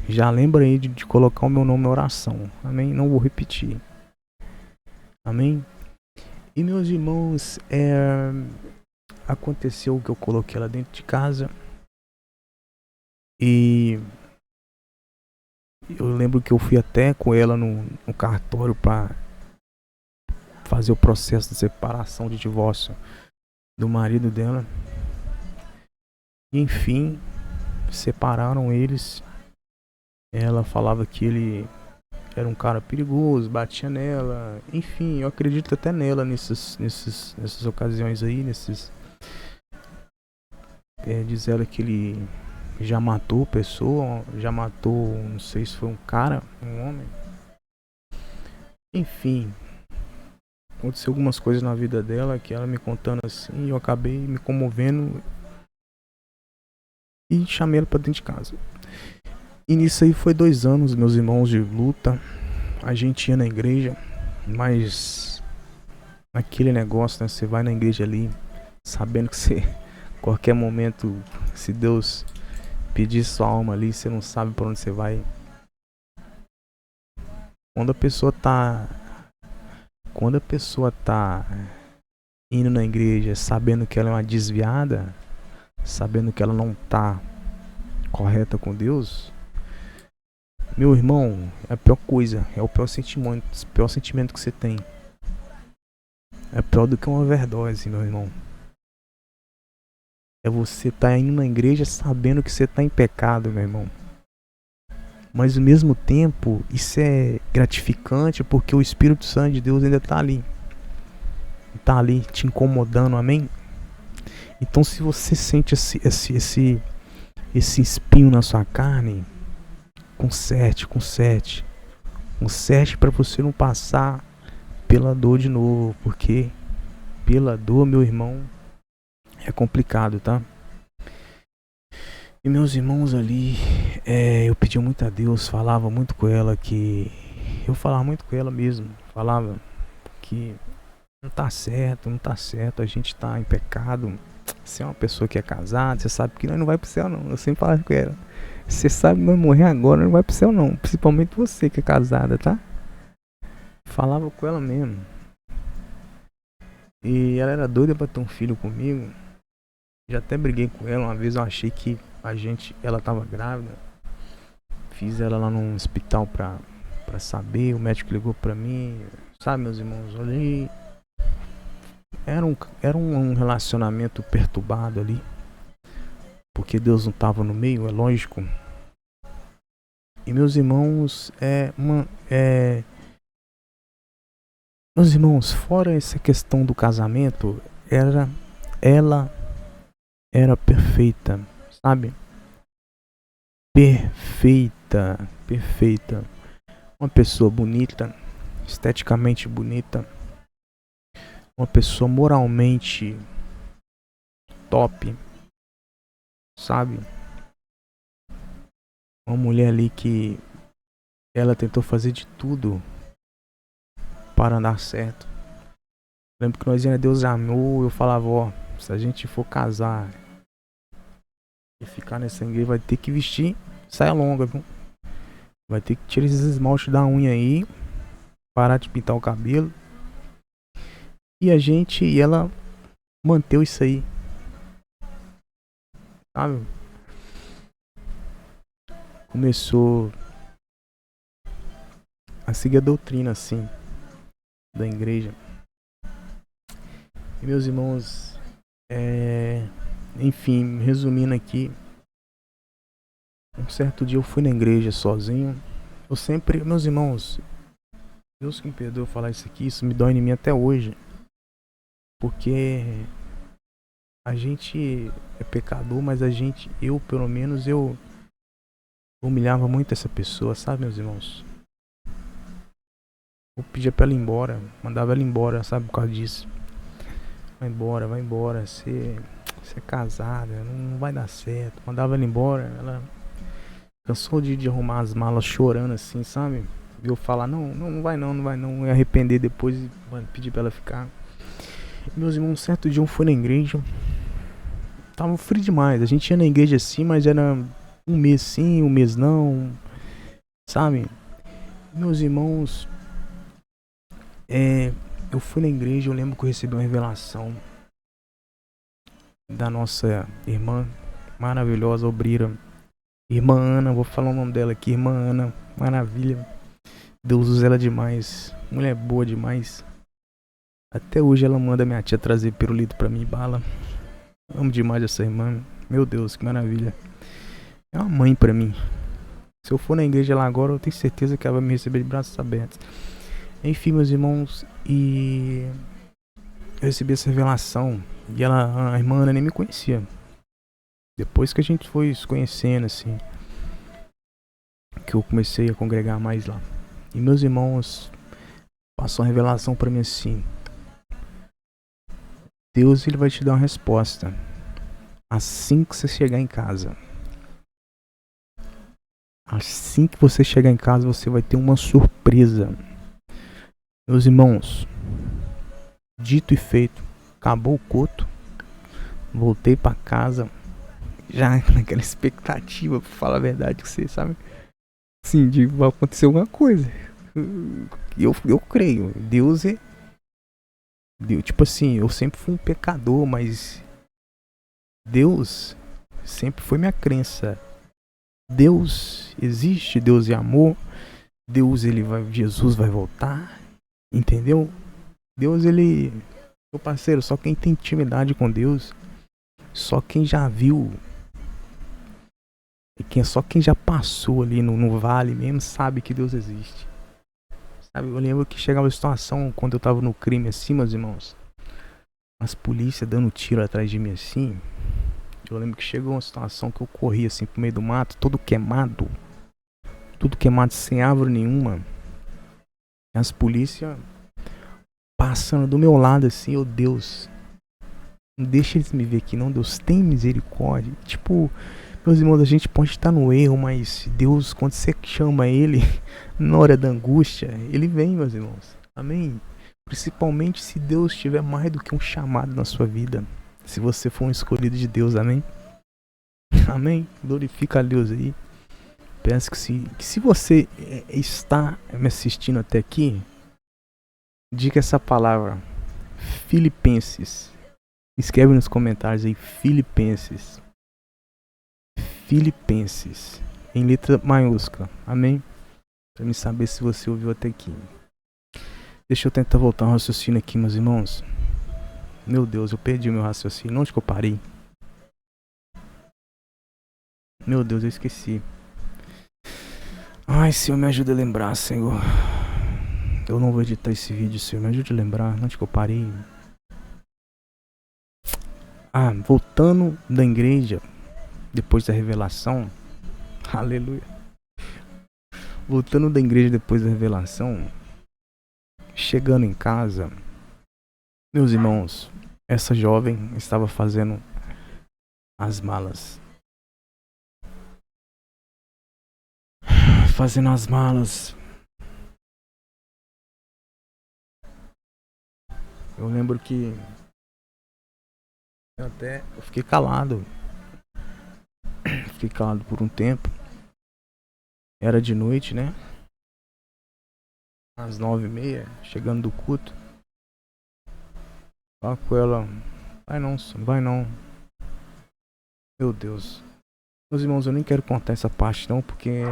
Já lembra aí de colocar o meu nome na oração. Amém? Não vou repetir. Amém? E meus irmãos, aconteceu que eu coloquei ela dentro de casa. E eu lembro que eu fui até com ela no cartório para fazer o processo de separação, de divórcio do marido dela. E, enfim, separaram eles. Ela falava que ele era um cara perigoso, batia nela. Enfim, eu acredito até nela nessas ocasiões aí, diz ela que ele já matou pessoa, já matou, não sei se foi um cara, um homem. Enfim, aconteceu algumas coisas na vida dela que ela me contando assim, eu acabei me comovendo e chamei ela pra dentro de casa. E nisso aí foi 2 anos, meus irmãos, de luta. A gente ia na igreja, mas aquele negócio, né? Você vai na igreja ali, sabendo que você, qualquer momento, se Deus pedir sua alma ali, você não sabe pra onde você vai. Quando a pessoa tá indo na igreja, sabendo que ela é uma desviada, sabendo que ela não tá correta com Deus, meu irmão, é a pior coisa, é o pior sentimento que você tem. É pior do que uma overdose, meu irmão. É você tá indo na igreja sabendo que você tá em pecado, meu irmão. Mas ao mesmo tempo, isso é gratificante porque o Espírito Santo de Deus ainda tá ali. Tá ali te incomodando, amém? Então se você sente esse espinho na sua carne, conserte para você não passar pela dor de novo, porque pela dor, meu irmão, é complicado, tá? E meus irmãos ali, eu pedi muito a Deus, falava muito com ela que eu falava muito com ela mesmo, falava que não tá certo, a gente tá em pecado. Você é uma pessoa que é casada, você sabe que nós não vai pro céu não. Eu sempre falava com ela, você sabe que nós morrer agora, não vai pro céu não. Principalmente você que é casada, tá? Falava com ela mesmo. E ela era doida pra ter um filho comigo. Já até briguei com ela, uma vez eu achei que ela tava grávida. Fiz ela lá num hospital pra saber, o médico ligou pra mim. Sabe, meus irmãos, olhei. Era um relacionamento perturbado ali. Porque Deus não tava no meio, é lógico. E meus irmãos, meus irmãos, fora essa questão do casamento, ela era perfeita, sabe? Perfeita. Uma pessoa bonita, esteticamente bonita. Uma pessoa moralmente top, sabe? Uma mulher ali que ela tentou fazer de tudo para dar certo. Lembro que nós ia Deus amou, eu falava, ó, se a gente for casar e ficar nessa igreja, vai ter que vestir saia longa, viu? Vai ter que tirar esses esmaltes da unha aí, parar de pintar o cabelo. E ela manteve isso aí, sabe? Começou a seguir a doutrina, assim, da igreja. E meus irmãos, enfim, resumindo aqui, um certo dia eu fui na igreja sozinho. Eu sempre, meus irmãos, Deus que me perdoe falar isso aqui, isso me dói em mim até hoje. Porque a gente é pecador, mas eu pelo menos, eu humilhava muito essa pessoa, sabe, meus irmãos? Eu pedia pra ela ir embora, mandava ela embora, sabe, por causa disso. Vai embora, você é casada, não vai dar certo. Mandava ela embora, ela cansou de arrumar as malas chorando assim, sabe? E eu falar, não vai não, e arrepender depois e pedir pra ela ficar. E meus irmãos, um certo dia eu fui na igreja, tava frio demais, a gente ia na igreja assim, mas era um mês sim, um mês não, sabe? Meus irmãos, eu fui na igreja, eu lembro que eu recebi uma revelação da nossa irmã maravilhosa, obreira, irmã Ana, vou falar o nome dela aqui, irmã Ana, maravilha. Deus usa ela demais, mulher boa demais. Até hoje ela manda minha tia trazer pirulito pra mim, bala. Amo demais essa irmã, meu Deus, que maravilha. É uma mãe pra mim. Se eu for na igreja lá agora, eu tenho certeza que ela vai me receber de braços abertos. Enfim, meus irmãos, e eu recebi essa revelação. E a irmã Ana nem me conhecia. Depois que a gente foi se conhecendo, assim, que eu comecei a congregar mais lá. E meus irmãos, passou uma revelação pra mim assim: Deus, ele vai te dar uma resposta assim que você chegar em casa. Assim que você chegar em casa, você vai ter uma surpresa. Meus irmãos, dito e feito, acabou o culto, voltei pra casa, já naquela expectativa, pra falar a verdade, que você sabe, sim, de vai acontecer alguma coisa. Eu creio, Deus, tipo assim, eu sempre fui um pecador, mas Deus sempre foi minha crença. Deus existe, Deus é amor, Jesus vai voltar, entendeu? Deus, meu parceiro, só quem tem intimidade com Deus, só quem já viu, só quem já passou ali no vale mesmo sabe que Deus existe. Sabe, eu lembro que chegava a situação quando eu tava no crime assim, meus irmãos, as polícias dando tiro atrás de mim assim. Eu lembro que chegou uma situação que eu corri assim pro meio do mato, todo queimado, sem árvore nenhuma. E as polícias passando do meu lado assim, oh Deus, não deixa eles me ver aqui não, Deus, tem misericórdia. Tipo, meus irmãos, a gente pode estar no erro, mas Deus, quando você chama ele na hora da angústia, ele vem, meus irmãos. Amém? Principalmente se Deus tiver mais do que um chamado na sua vida. Se você for um escolhido de Deus, amém? Amém? Glorifica a Deus aí. Penso que se você está me assistindo até aqui, diga essa palavra, Filipenses. Escreve nos comentários aí, Filipenses. Filipenses. Em letra maiúscula. Amém? Pra me saber se você ouviu até aqui. Deixa eu tentar voltar um raciocínio aqui, meus irmãos. Meu Deus, eu perdi o meu raciocínio. Onde que eu parei? Meu Deus, eu esqueci. Ai, Senhor, me ajuda a lembrar, Senhor. Eu não vou editar esse vídeo, Senhor. Me ajude a lembrar. Onde que eu parei? Ah, voltando da igreja, depois da revelação. Aleluia. Voltando da igreja depois da revelação. Chegando em casa, meus irmãos, essa jovem estava fazendo as malas. Eu lembro que eu fiquei calado. Fiquei calado por um tempo. Era de noite, né? Às 9h30, chegando do culto. Fala com ela. Vai não, não vai não. Meu Deus. Meus irmãos, eu nem quero contar essa parte não, porque...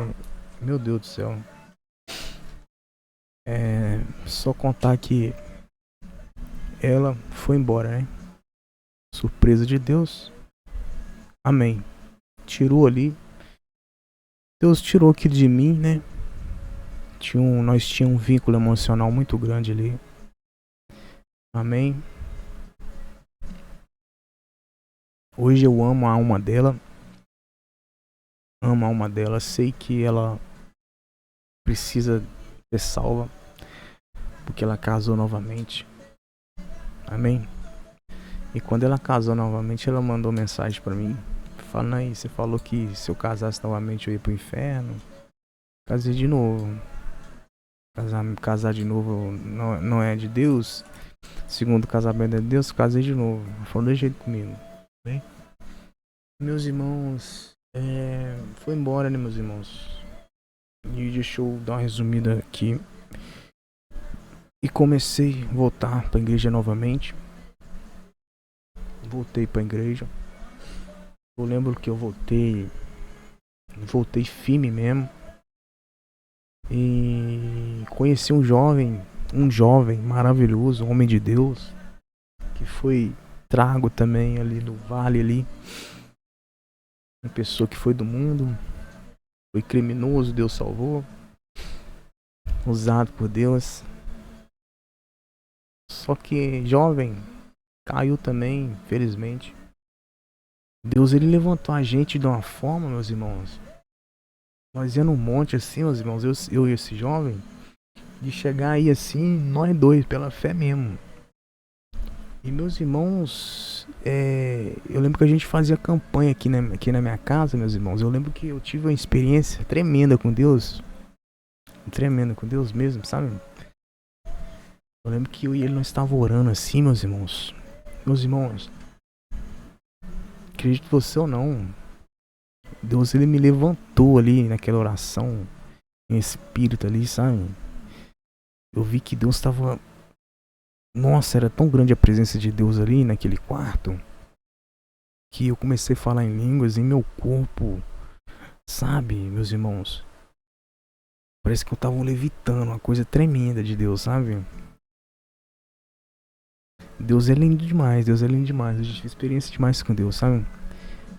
Meu Deus do céu. Só contar que ela foi embora, né? Surpresa de Deus. Amém. Tirou ali. Deus tirou aquilo de mim, né? Nós tínhamos um vínculo emocional muito grande ali. Amém. Hoje eu amo a alma dela. Amo a alma dela. Sei que ela precisa ser salva, porque ela casou novamente. Amém. E quando ela casou novamente, ela mandou mensagem pra mim, falando aí, você falou que se eu casasse novamente eu ia pro inferno. Casei de novo. Casar de novo não é de Deus. Segundo casamento é de Deus, casei de novo. Falou de jeito comigo. Bem? Meus irmãos, foi embora, né, meus irmãos? E deixa eu dar uma resumida aqui. E comecei a voltar pra igreja novamente. Voltei pra igreja. Eu lembro que eu voltei firme mesmo. E conheci um jovem maravilhoso, um homem de Deus, que foi trago também ali no vale ali. Uma pessoa que foi do mundo, foi criminoso, Deus salvou, usado por Deus. Só que jovem caiu também, infelizmente. Deus, ele levantou a gente de uma forma, meus irmãos. Nós ia num monte assim, meus irmãos, eu e esse jovem, de chegar aí assim, nós dois, pela fé mesmo. E meus irmãos, eu lembro que a gente fazia campanha aqui na minha casa, meus irmãos. Eu lembro que eu tive uma experiência tremenda com Deus. Tremenda com Deus mesmo, sabe? Eu lembro que eu e ele não estava orando assim, meus irmãos. Meus irmãos, acredite você ou não, Deus, ele me levantou ali naquela oração, em espírito ali, sabe? Eu vi que Deus estava... Nossa, era tão grande a presença de Deus ali naquele quarto, que eu comecei a falar em línguas em meu corpo, sabe, meus irmãos? Parece que eu tava levitando, uma coisa tremenda de Deus, sabe? Deus é lindo demais, Deus é lindo demais. Eu tive experiência demais com Deus, sabe?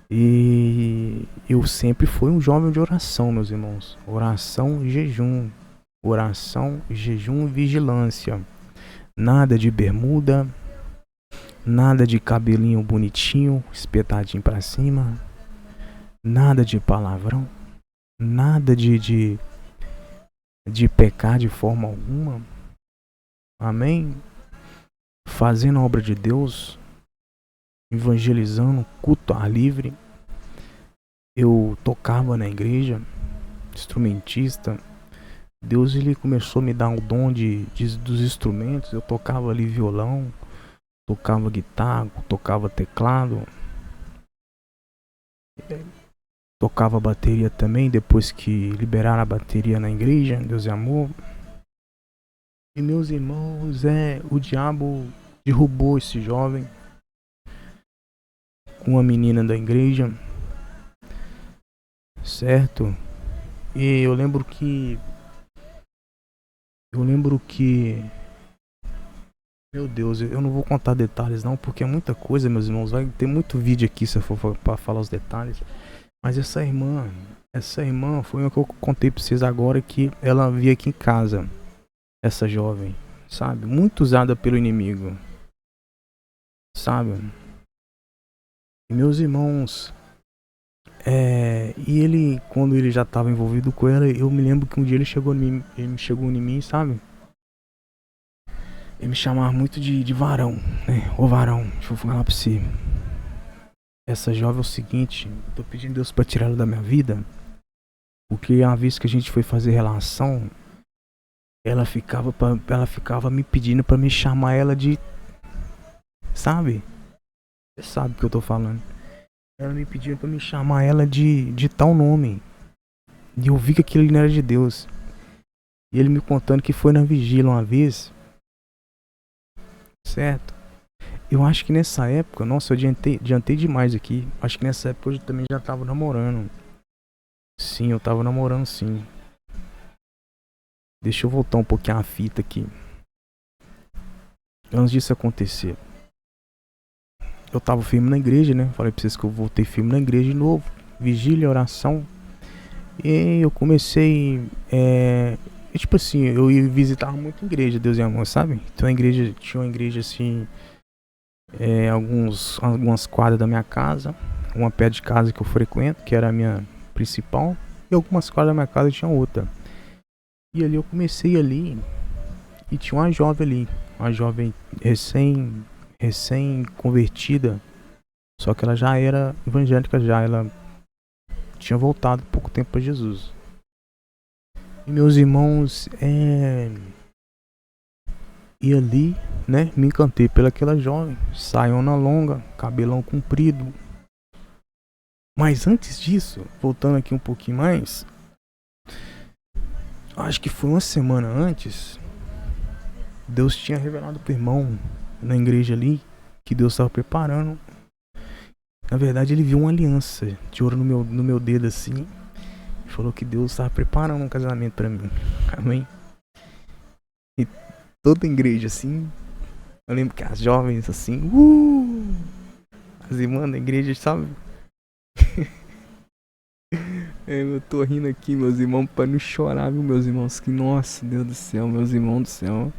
E eu sempre fui um jovem de oração, meus irmãos. Oração, jejum. Oração, jejum e vigilância. Nada de bermuda. Nada de cabelinho bonitinho, espetadinho pra cima. Nada de palavrão. Nada de pecar de forma alguma. Amém? Fazendo a obra de Deus, evangelizando, culto ao ar livre. Eu tocava na igreja, instrumentista. Deus, ele começou a me dar o dom dos instrumentos. Eu tocava ali violão, tocava guitarra, tocava teclado, tocava bateria também, depois que liberaram a bateria na igreja. Deus é amor. E meus irmãos, o diabo derrubou esse jovem com uma menina da igreja, certo? E eu lembro que meu Deus, eu não vou contar detalhes não, porque é muita coisa, meus irmãos. Vai ter muito vídeo aqui se eu for para falar os detalhes. Mas essa irmã foi uma que eu contei pra vocês agora, que ela via aqui em casa. Essa jovem, sabe? Muito usada pelo inimigo, sabe? E meus irmãos, e ele, quando ele já estava envolvido com ela, eu me lembro que um dia ele me chegou em mim, sabe? Ele me chamava muito de varão, né? Ô varão, deixa eu falar pra você. Essa jovem é o seguinte, eu tô pedindo a Deus pra tirar ela da minha vida, porque uma vez que a gente foi fazer relação, ela ficava me pedindo pra me chamar ela de sabe? Você sabe o que eu tô falando. Ela me pediu pra me chamar ela de tal nome. E eu vi que aquilo não era de Deus. E ele me contando que foi na vigília uma vez. Certo? Eu acho que nessa época, nossa, eu adiantei demais aqui. Acho que nessa época eu também já tava namorando. Sim, eu tava namorando sim. Deixa eu voltar um pouquinho a fita aqui. Antes disso acontecer, eu tava firme na igreja, né? Falei pra vocês que eu voltei firme na igreja de novo. Vigília, oração. E eu comecei. Tipo assim, eu ia visitar muito igreja, Deus e amor, sabe? Então a igreja, tinha uma igreja assim. Algumas quadras da minha casa. Uma pé de casa que eu frequento, que era a minha principal. E algumas quadras da minha casa tinha outra. E ali eu comecei ali. E tinha uma jovem ali. Uma jovem recém convertida. Só que ela já era evangélica já. Ela tinha voltado pouco tempo para Jesus. E meus irmãos, e ali, né, me encantei pelaquela jovem, saiona longa, cabelão comprido. Mas antes disso, voltando aqui um pouquinho mais, acho que foi uma semana antes, Deus tinha revelado pro irmão na igreja ali que Deus estava preparando. Na verdade, ele viu uma aliança de ouro no meu dedo assim. Falou que Deus estava preparando um casamento para mim. Amém. E toda igreja assim, eu lembro que as jovens assim, as irmãs da igreja, sabe? Eu tô rindo aqui, meus irmãos, para não chorar, viu, meus irmãos? Que nossa, Deus do céu, meus irmãos do céu.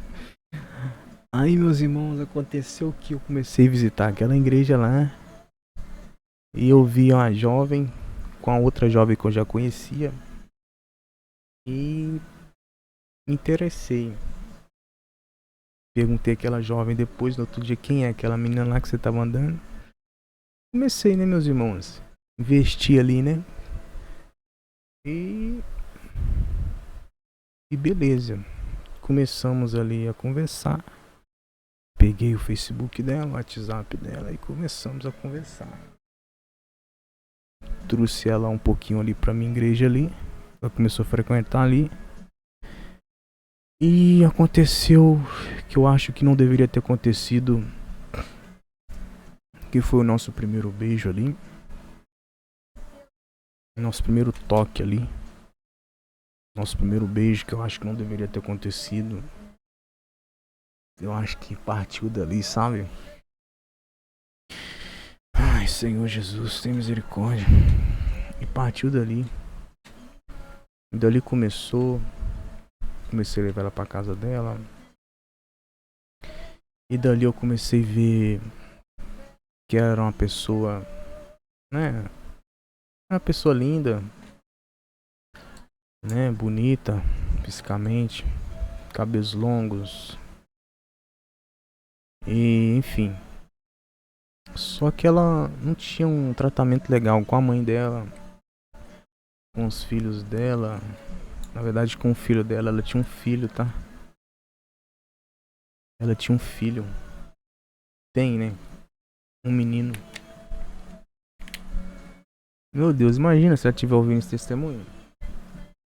Aí, meus irmãos, aconteceu que eu comecei a visitar aquela igreja lá. E eu vi uma jovem com a outra jovem que eu já conhecia. E me interessei. Perguntei àquela jovem depois, no outro dia, quem é aquela menina lá que você tava andando. Comecei, né, meus irmãos? Investi ali, né? E beleza. Começamos ali a conversar. Peguei o Facebook dela, o WhatsApp dela e começamos a conversar. Trouxe ela um pouquinho ali pra minha igreja ali. Ela começou a frequentar ali. E aconteceu que eu acho que não deveria ter acontecido. Que foi o nosso primeiro beijo ali. Nosso primeiro toque ali. Nosso primeiro beijo, que eu acho que não deveria ter acontecido. Eu acho que partiu dali, sabe? Ai, Senhor Jesus, tem misericórdia. E partiu dali. E dali comecei a levar ela pra casa dela. E dali eu comecei a ver que era uma pessoa, né? Uma pessoa linda, né? Bonita, fisicamente, cabelos longos. E enfim. Só que ela não tinha um tratamento legal com a mãe dela, com os filhos dela. Na verdade, com o filho dela, ela tinha um filho, tá? Ela tinha um filho. Tem, né? Um menino. Meu Deus, imagina se ela estiver ouvindo esse testemunho.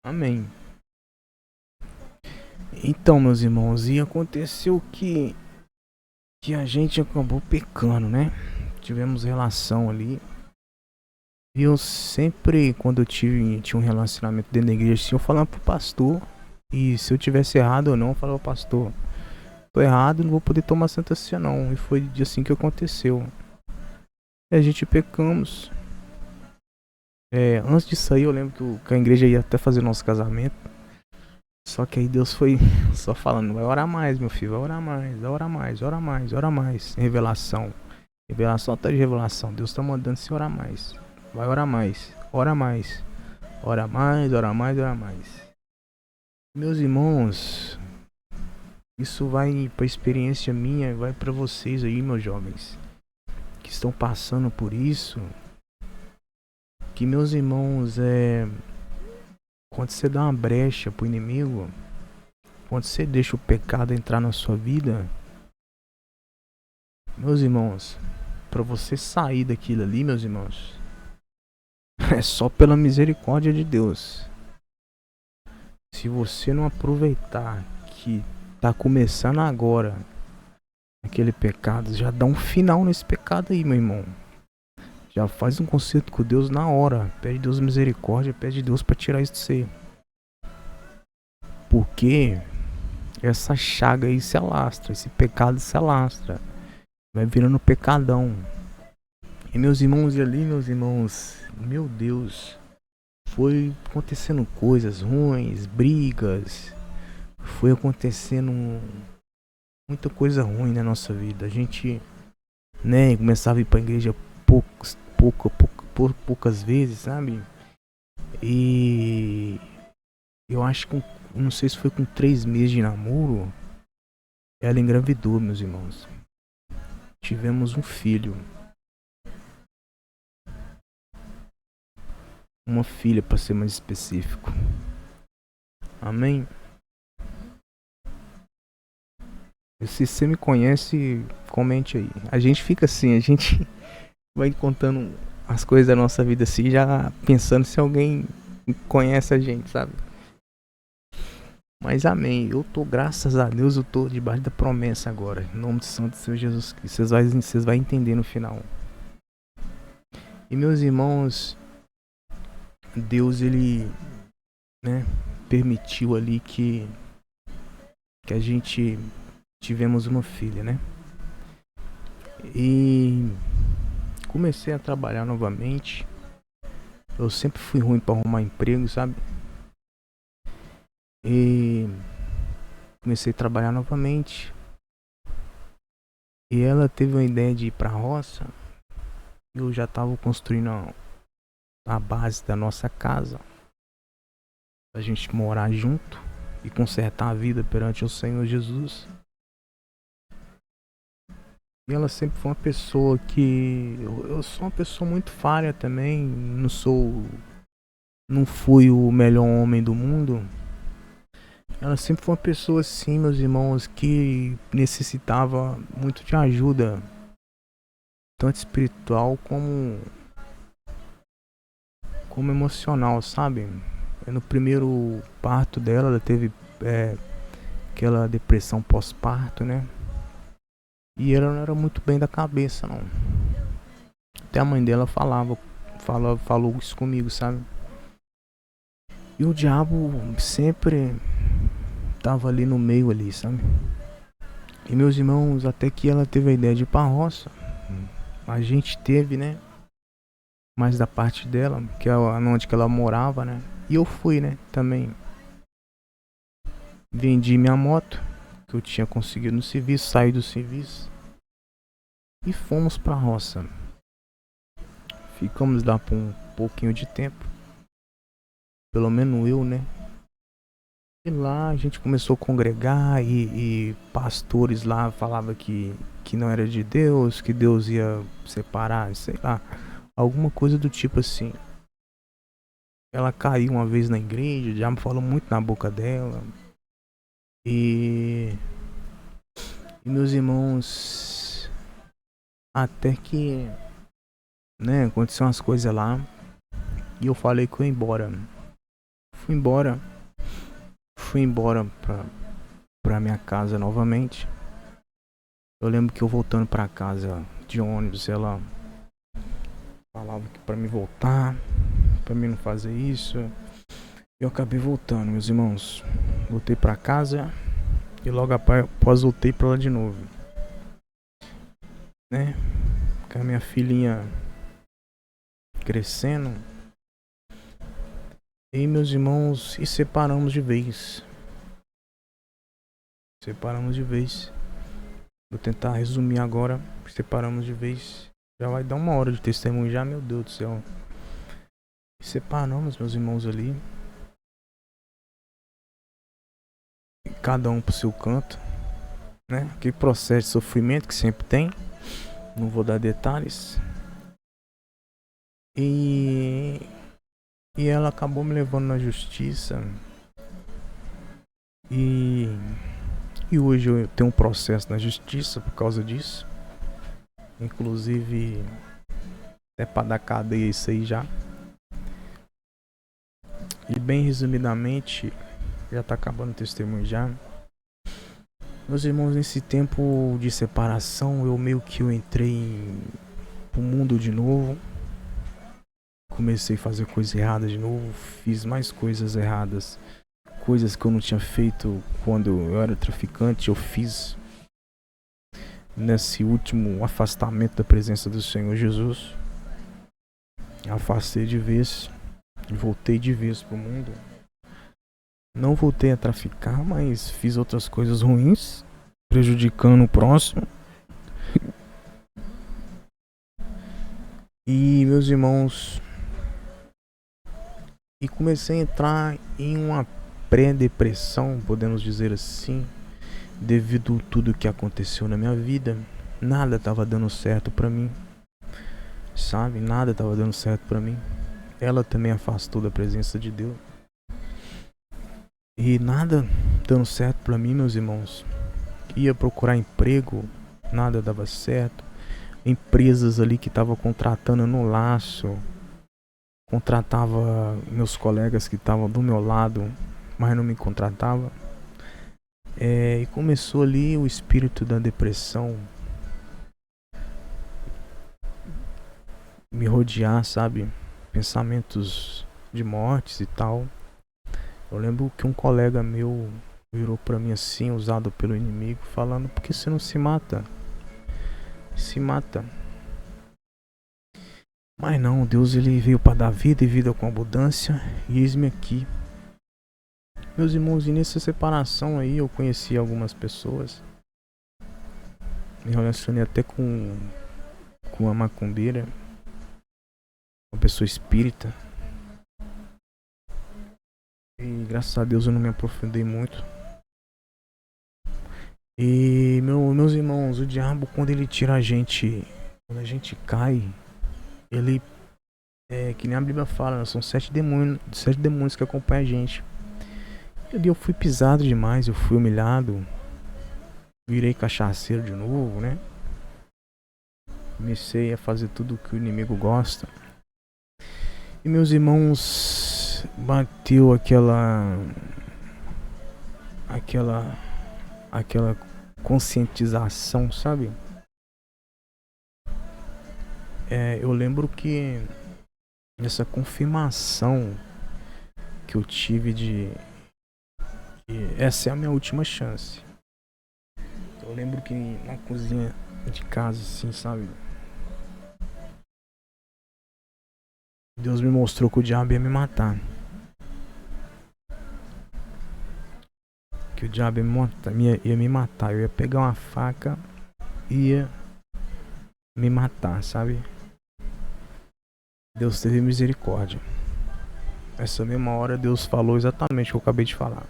Amém. Então, meus irmãos, e aconteceu que a gente acabou pecando, né? Tivemos relação ali. E eu sempre, quando eu tinha um relacionamento dentro da igreja, assim, eu falava pro pastor. E se eu tivesse errado ou não, eu falava, pastor, tô errado, não vou poder tomar Santa Ceia não. E foi assim que aconteceu. E a gente pecamos. Antes disso aí, eu lembro que a igreja ia até fazer nosso casamento. Só que aí Deus foi só falando, vai orar mais, meu filho, vai orar mais, vai orar mais, ora mais, ora mais. Revelação. Revelação atrás de revelação. Deus tá mandando se orar mais. Vai orar mais, ora mais. Ora mais, ora mais, ora mais. Meus irmãos, isso vai pra experiência minha, vai pra vocês aí, meus jovens, que estão passando por isso. Que meus irmãos, quando você dá uma brecha pro inimigo, quando você deixa o pecado entrar na sua vida, Meus irmãos, para você sair daquilo ali, meus irmãos, é só pela misericórdia de Deus. Se você não aproveitar que tá começando agora aquele pecado, já dá um final nesse pecado aí, meu irmão. Já faz um concerto com Deus na hora. Pede Deus misericórdia, pede Deus para tirar isso de você. Porque essa chaga aí se alastra, esse pecado se alastra. Vai virando pecadão. E meus irmãos, e ali, meus irmãos, meu Deus, foi acontecendo coisas ruins, brigas, foi acontecendo muita coisa ruim na nossa vida. A gente, né, começava a ir pra igreja poucas vezes, sabe? E eu acho que, não sei se foi com 3 meses de namoro, ela engravidou, meus irmãos. Tivemos um filho. Uma filha, para ser mais específico. Amém? Se você me conhece, comente aí. A gente fica assim, a gente vai contando as coisas da nossa vida assim, já pensando se alguém conhece a gente, sabe? Mas amém. Eu tô, graças a Deus, eu tô debaixo da promessa agora. Em nome do Santo Senhor Jesus Cristo. Vocês vão entender no final. E meus irmãos, Deus, ele, né, permitiu ali que a gente tivemos uma filha, né? E comecei a trabalhar novamente. Eu sempre fui ruim para arrumar emprego, sabe? E comecei a trabalhar novamente. E ela teve uma ideia de ir pra roça. Eu já tava construindo a base da nossa casa, a gente morar junto e consertar a vida perante o Senhor Jesus. E ela sempre foi uma pessoa que eu sou uma pessoa muito falha também, não fui o melhor homem do mundo. Ela sempre foi uma pessoa assim, meus irmãos, que necessitava muito de ajuda, tanto espiritual como emocional, sabe? No primeiro parto dela, ela teve aquela depressão pós-parto, né? E ela não era muito bem da cabeça, não. Até a mãe dela falou isso comigo, sabe? E o diabo sempre tava ali no meio ali, sabe? E meus irmãos, até que ela teve a ideia de ir pra roça, a gente teve, né? Mais da parte dela, que é onde que ela morava, né? E eu fui, né? Também vendi minha moto que eu tinha conseguido no serviço, saí do serviço e fomos pra roça. Ficamos lá por um pouquinho de tempo, pelo menos eu, né? E lá a gente começou a congregar e pastores lá falavam que não era de Deus, que Deus ia separar, sei lá, alguma coisa do tipo assim. Ela caiu uma vez na igreja, já me falou muito na boca dela. E meus irmãos, até que, né, aconteceu umas coisas lá e eu falei que eu ia embora. Fui embora pra minha casa novamente. Eu lembro que eu voltando pra casa de ônibus, ela falava que pra me voltar, pra mim não fazer isso. Eu acabei voltando, meus irmãos. Voltei pra casa e logo após voltei pra lá de novo, né? Com a minha filhinha crescendo. E meus irmãos, e separamos de vez. Vou tentar resumir agora. Separamos de vez. Já vai dar 1 hora de testemunho já, meu Deus do céu. Separamos, meus irmãos, ali. Cada um pro seu canto, né? Aquele processo de sofrimento que sempre tem. Não vou dar detalhes. E ela acabou me levando na justiça. E hoje eu tenho um processo na justiça por causa disso. Inclusive, é pra dar cadeia isso aí já. E bem resumidamente, já tá acabando o testemunho já. Meus irmãos, nesse tempo de separação, eu meio que eu entrei pro mundo de novo. Comecei a fazer coisas erradas de novo. Fiz mais coisas erradas. Coisas que eu não tinha feito quando eu era traficante, eu fiz nesse último afastamento da presença do Senhor Jesus. Afastei de vez. Voltei de vez pro mundo. Não voltei a traficar, mas fiz outras coisas ruins, prejudicando o próximo. E meus irmãos, e comecei a entrar em uma pré-depressão, podemos dizer assim, devido a tudo que aconteceu na minha vida. Nada estava dando certo pra mim, sabe? Nada estava dando certo pra mim. Ela também afastou da presença de Deus. E nada dando certo pra mim, meus irmãos. Ia procurar emprego, nada dava certo. Empresas ali que estavam contratando no laço, contratava meus colegas que estavam do meu lado, mas não me contratava. E começou ali o espírito da depressão me rodear, sabe? Pensamentos de mortes e tal. Eu lembro que um colega meu virou pra mim assim, usado pelo inimigo, falando: por que você não se mata? Se mata. Mas não, Deus ele veio para dar vida e vida com abundância, e eis-me aqui. Meus irmãos, e nessa separação aí eu conheci algumas pessoas. Me relacionei até com uma macumbeira, uma pessoa espírita. E graças a Deus eu não me aprofundei muito. E meus irmãos, o diabo quando ele tira a gente, quando a gente cai, ele que nem a Bíblia fala, são 7 demônios que acompanham a gente. E ali eu fui pisado demais, eu fui humilhado, virei cachaceiro de novo, né? Comecei a fazer tudo que o inimigo gosta. E meus irmãos, bateu aquela conscientização, sabe? Eu lembro que essa confirmação que eu tive de essa é a minha última chance. Eu lembro que na cozinha de casa, assim, sabe? Deus me mostrou que o diabo ia me matar. Que o diabo ia me matar. Eu ia pegar uma faca e ia me matar, sabe? Deus teve misericórdia. Essa mesma hora Deus falou exatamente o que eu acabei de falar.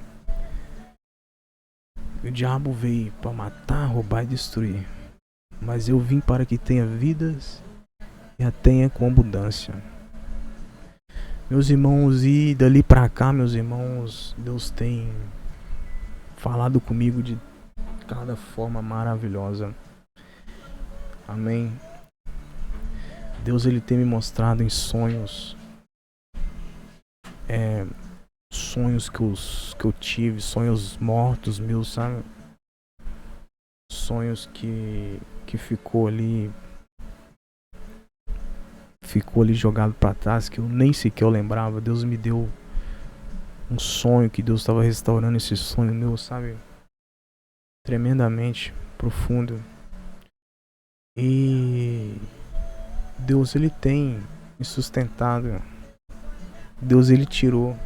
O diabo veio para matar, roubar e destruir. Mas eu vim para que tenha vidas e a tenha com abundância. Meus irmãos, e dali pra cá, meus irmãos, Deus tem falado comigo de cada forma maravilhosa. Amém. Deus ele tem me mostrado em sonhos, sonhos que eu tive, sonhos mortos meus, sabe? Sonhos que ficou ali jogado pra trás, que eu nem sequer lembrava. Deus me deu um sonho, que Deus estava restaurando esse sonho meu, sabe? Tremendamente profundo. E Deus ele tem me sustentado. Deus ele tirou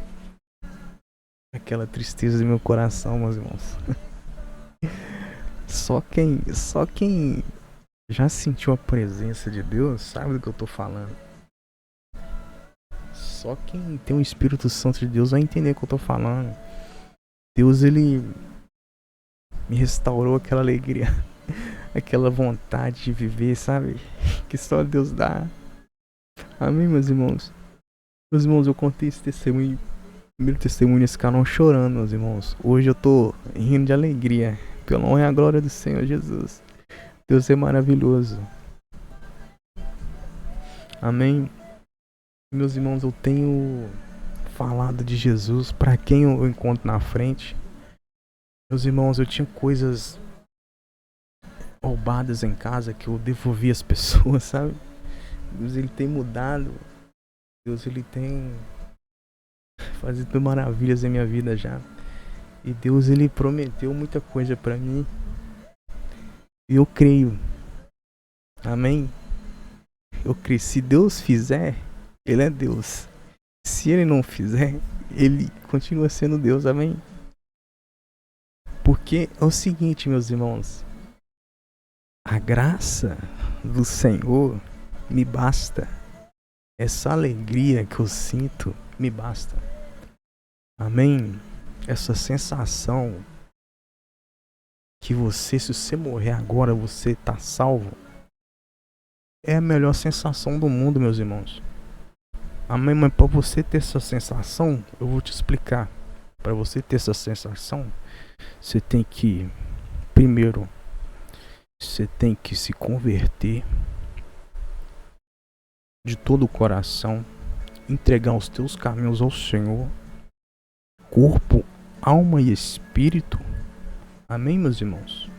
aquela tristeza do meu coração, meus irmãos. Só quem já sentiu a presença de Deus sabe do que eu tô falando. Só quem tem o Espírito Santo de Deus vai entender o que eu tô falando. Deus ele me restaurou aquela alegria, aquela vontade de viver, sabe? Que só Deus dá. Amém, meus irmãos? Meus irmãos, eu contei esse testemunho, primeiro testemunho nesse canal chorando, meus irmãos. Hoje eu tô rindo de alegria, pela honra e a glória do Senhor Jesus. Deus é maravilhoso. Amém. Meus irmãos, eu tenho falado de Jesus para quem eu encontro na frente. Meus irmãos, eu tinha coisas roubadas em casa que eu devolvi às pessoas, sabe? Deus, ele tem mudado. Deus, ele tem feito maravilhas em minha vida já. E Deus, ele prometeu muita coisa para mim. E eu creio. Amém? Eu creio. Se Deus fizer, ele é Deus. Se ele não fizer, ele continua sendo Deus. Amém? Porque é o seguinte, meus irmãos. A graça do Senhor me basta. Essa alegria que eu sinto me basta. Amém? Essa sensação que você, se você morrer agora, você tá salvo. É a melhor sensação do mundo, meus irmãos. Amém? Mas para você ter essa sensação, eu vou te explicar. Para você ter essa sensação, você tem que, primeiro, você tem que se converter de todo o coração, entregar os teus caminhos ao Senhor, corpo, alma e espírito. Amém, meus irmãos?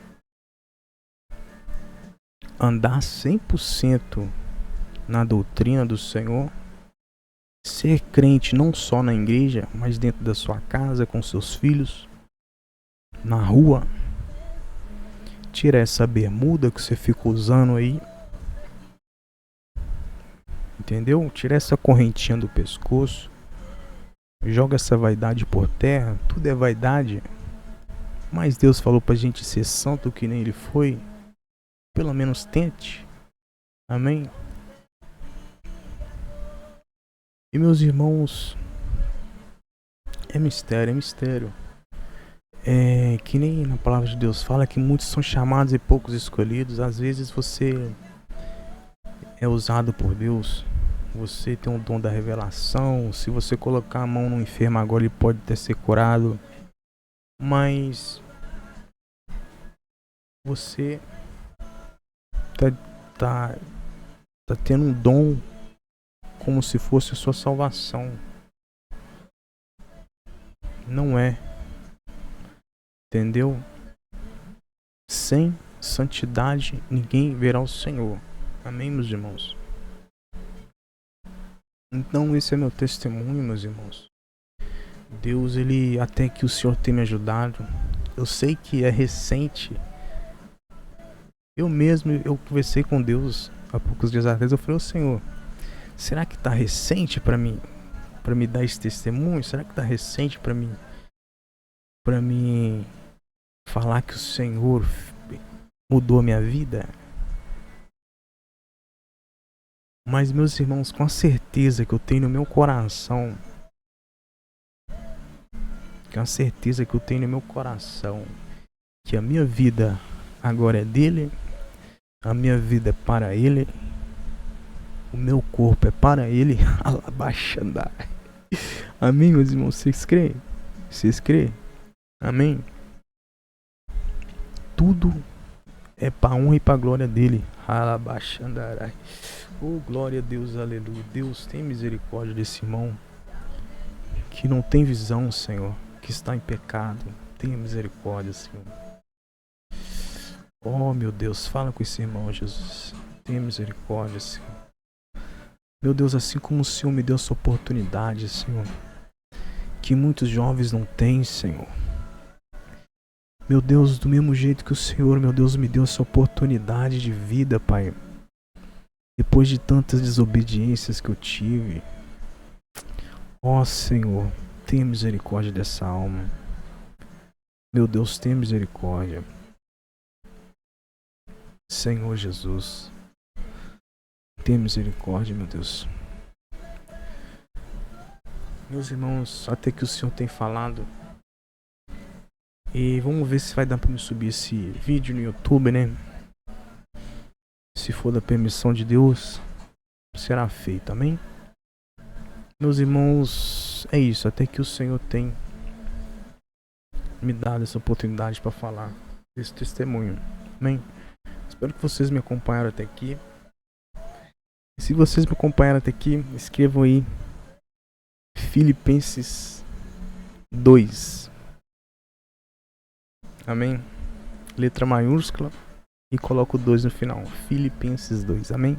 Andar 100% na doutrina do Senhor, ser crente não só na igreja, mas dentro da sua casa, com seus filhos, na rua. Tira essa bermuda que você fica usando aí, entendeu? Tira essa correntinha do pescoço, joga essa vaidade por terra. Tudo é vaidade, mas Deus falou pra gente ser santo que nem ele foi. Pelo menos tente. Amém? E meus irmãos, é mistério, é mistério. É que nem na palavra de Deus fala que muitos são chamados e poucos escolhidos. Às vezes você é usado por Deus. Você tem um dom da revelação. Se você colocar a mão no enfermo agora, ele pode até ser curado. Mas você tá tendo um dom como se fosse a sua salvação. Não é. Entendeu? Sem santidade ninguém verá o Senhor. Amém, meus irmãos? Então esse é meu testemunho, meus irmãos. Deus, ele, até que o Senhor tem me ajudado. Eu sei que é recente. Eu conversei com Deus há poucos dias atrás. Eu falei, ô Senhor, será que tá recente para mim dar esse testemunho? Será que tá recente para mim falar que o Senhor mudou a minha vida? Mas, meus irmãos, com a certeza que eu tenho no meu coração, que a minha vida agora é dele, a minha vida é para ele, o meu corpo é para ele. Alabaxandai. Amém, meus irmãos? Vocês creem? Amém? Tudo é para honra e para glória dele. Alabaxandai. Oh, glória a Deus, aleluia. Deus, tem misericórdia desse irmão que não tem visão, Senhor, que está em pecado. Tenha misericórdia, Senhor. Oh, meu Deus, fala com esse irmão, Jesus. Tenha misericórdia, Senhor. Meu Deus, assim como o Senhor me deu essa oportunidade, Senhor, que muitos jovens não têm, Senhor. Meu Deus, do mesmo jeito que o Senhor, meu Deus, me deu essa oportunidade de vida, Pai. Depois de tantas desobediências que eu tive. Ó Senhor, tenha misericórdia dessa alma. Meu Deus, tenha misericórdia. Senhor Jesus, tenha misericórdia, meu Deus. Meus irmãos, até que o Senhor tem falado. E vamos ver se vai dar pra me subir esse vídeo no YouTube, né? Se for da permissão de Deus, será feito, amém? Meus irmãos, é isso. Até que o Senhor tem me dado essa oportunidade para falar desse testemunho, amém? Espero que vocês me acompanharam até aqui. Se vocês me acompanharam até aqui, escrevam aí Filipenses 2. Amém? Letra maiúscula e coloco o 2 no final. Filipenses 2. Amém?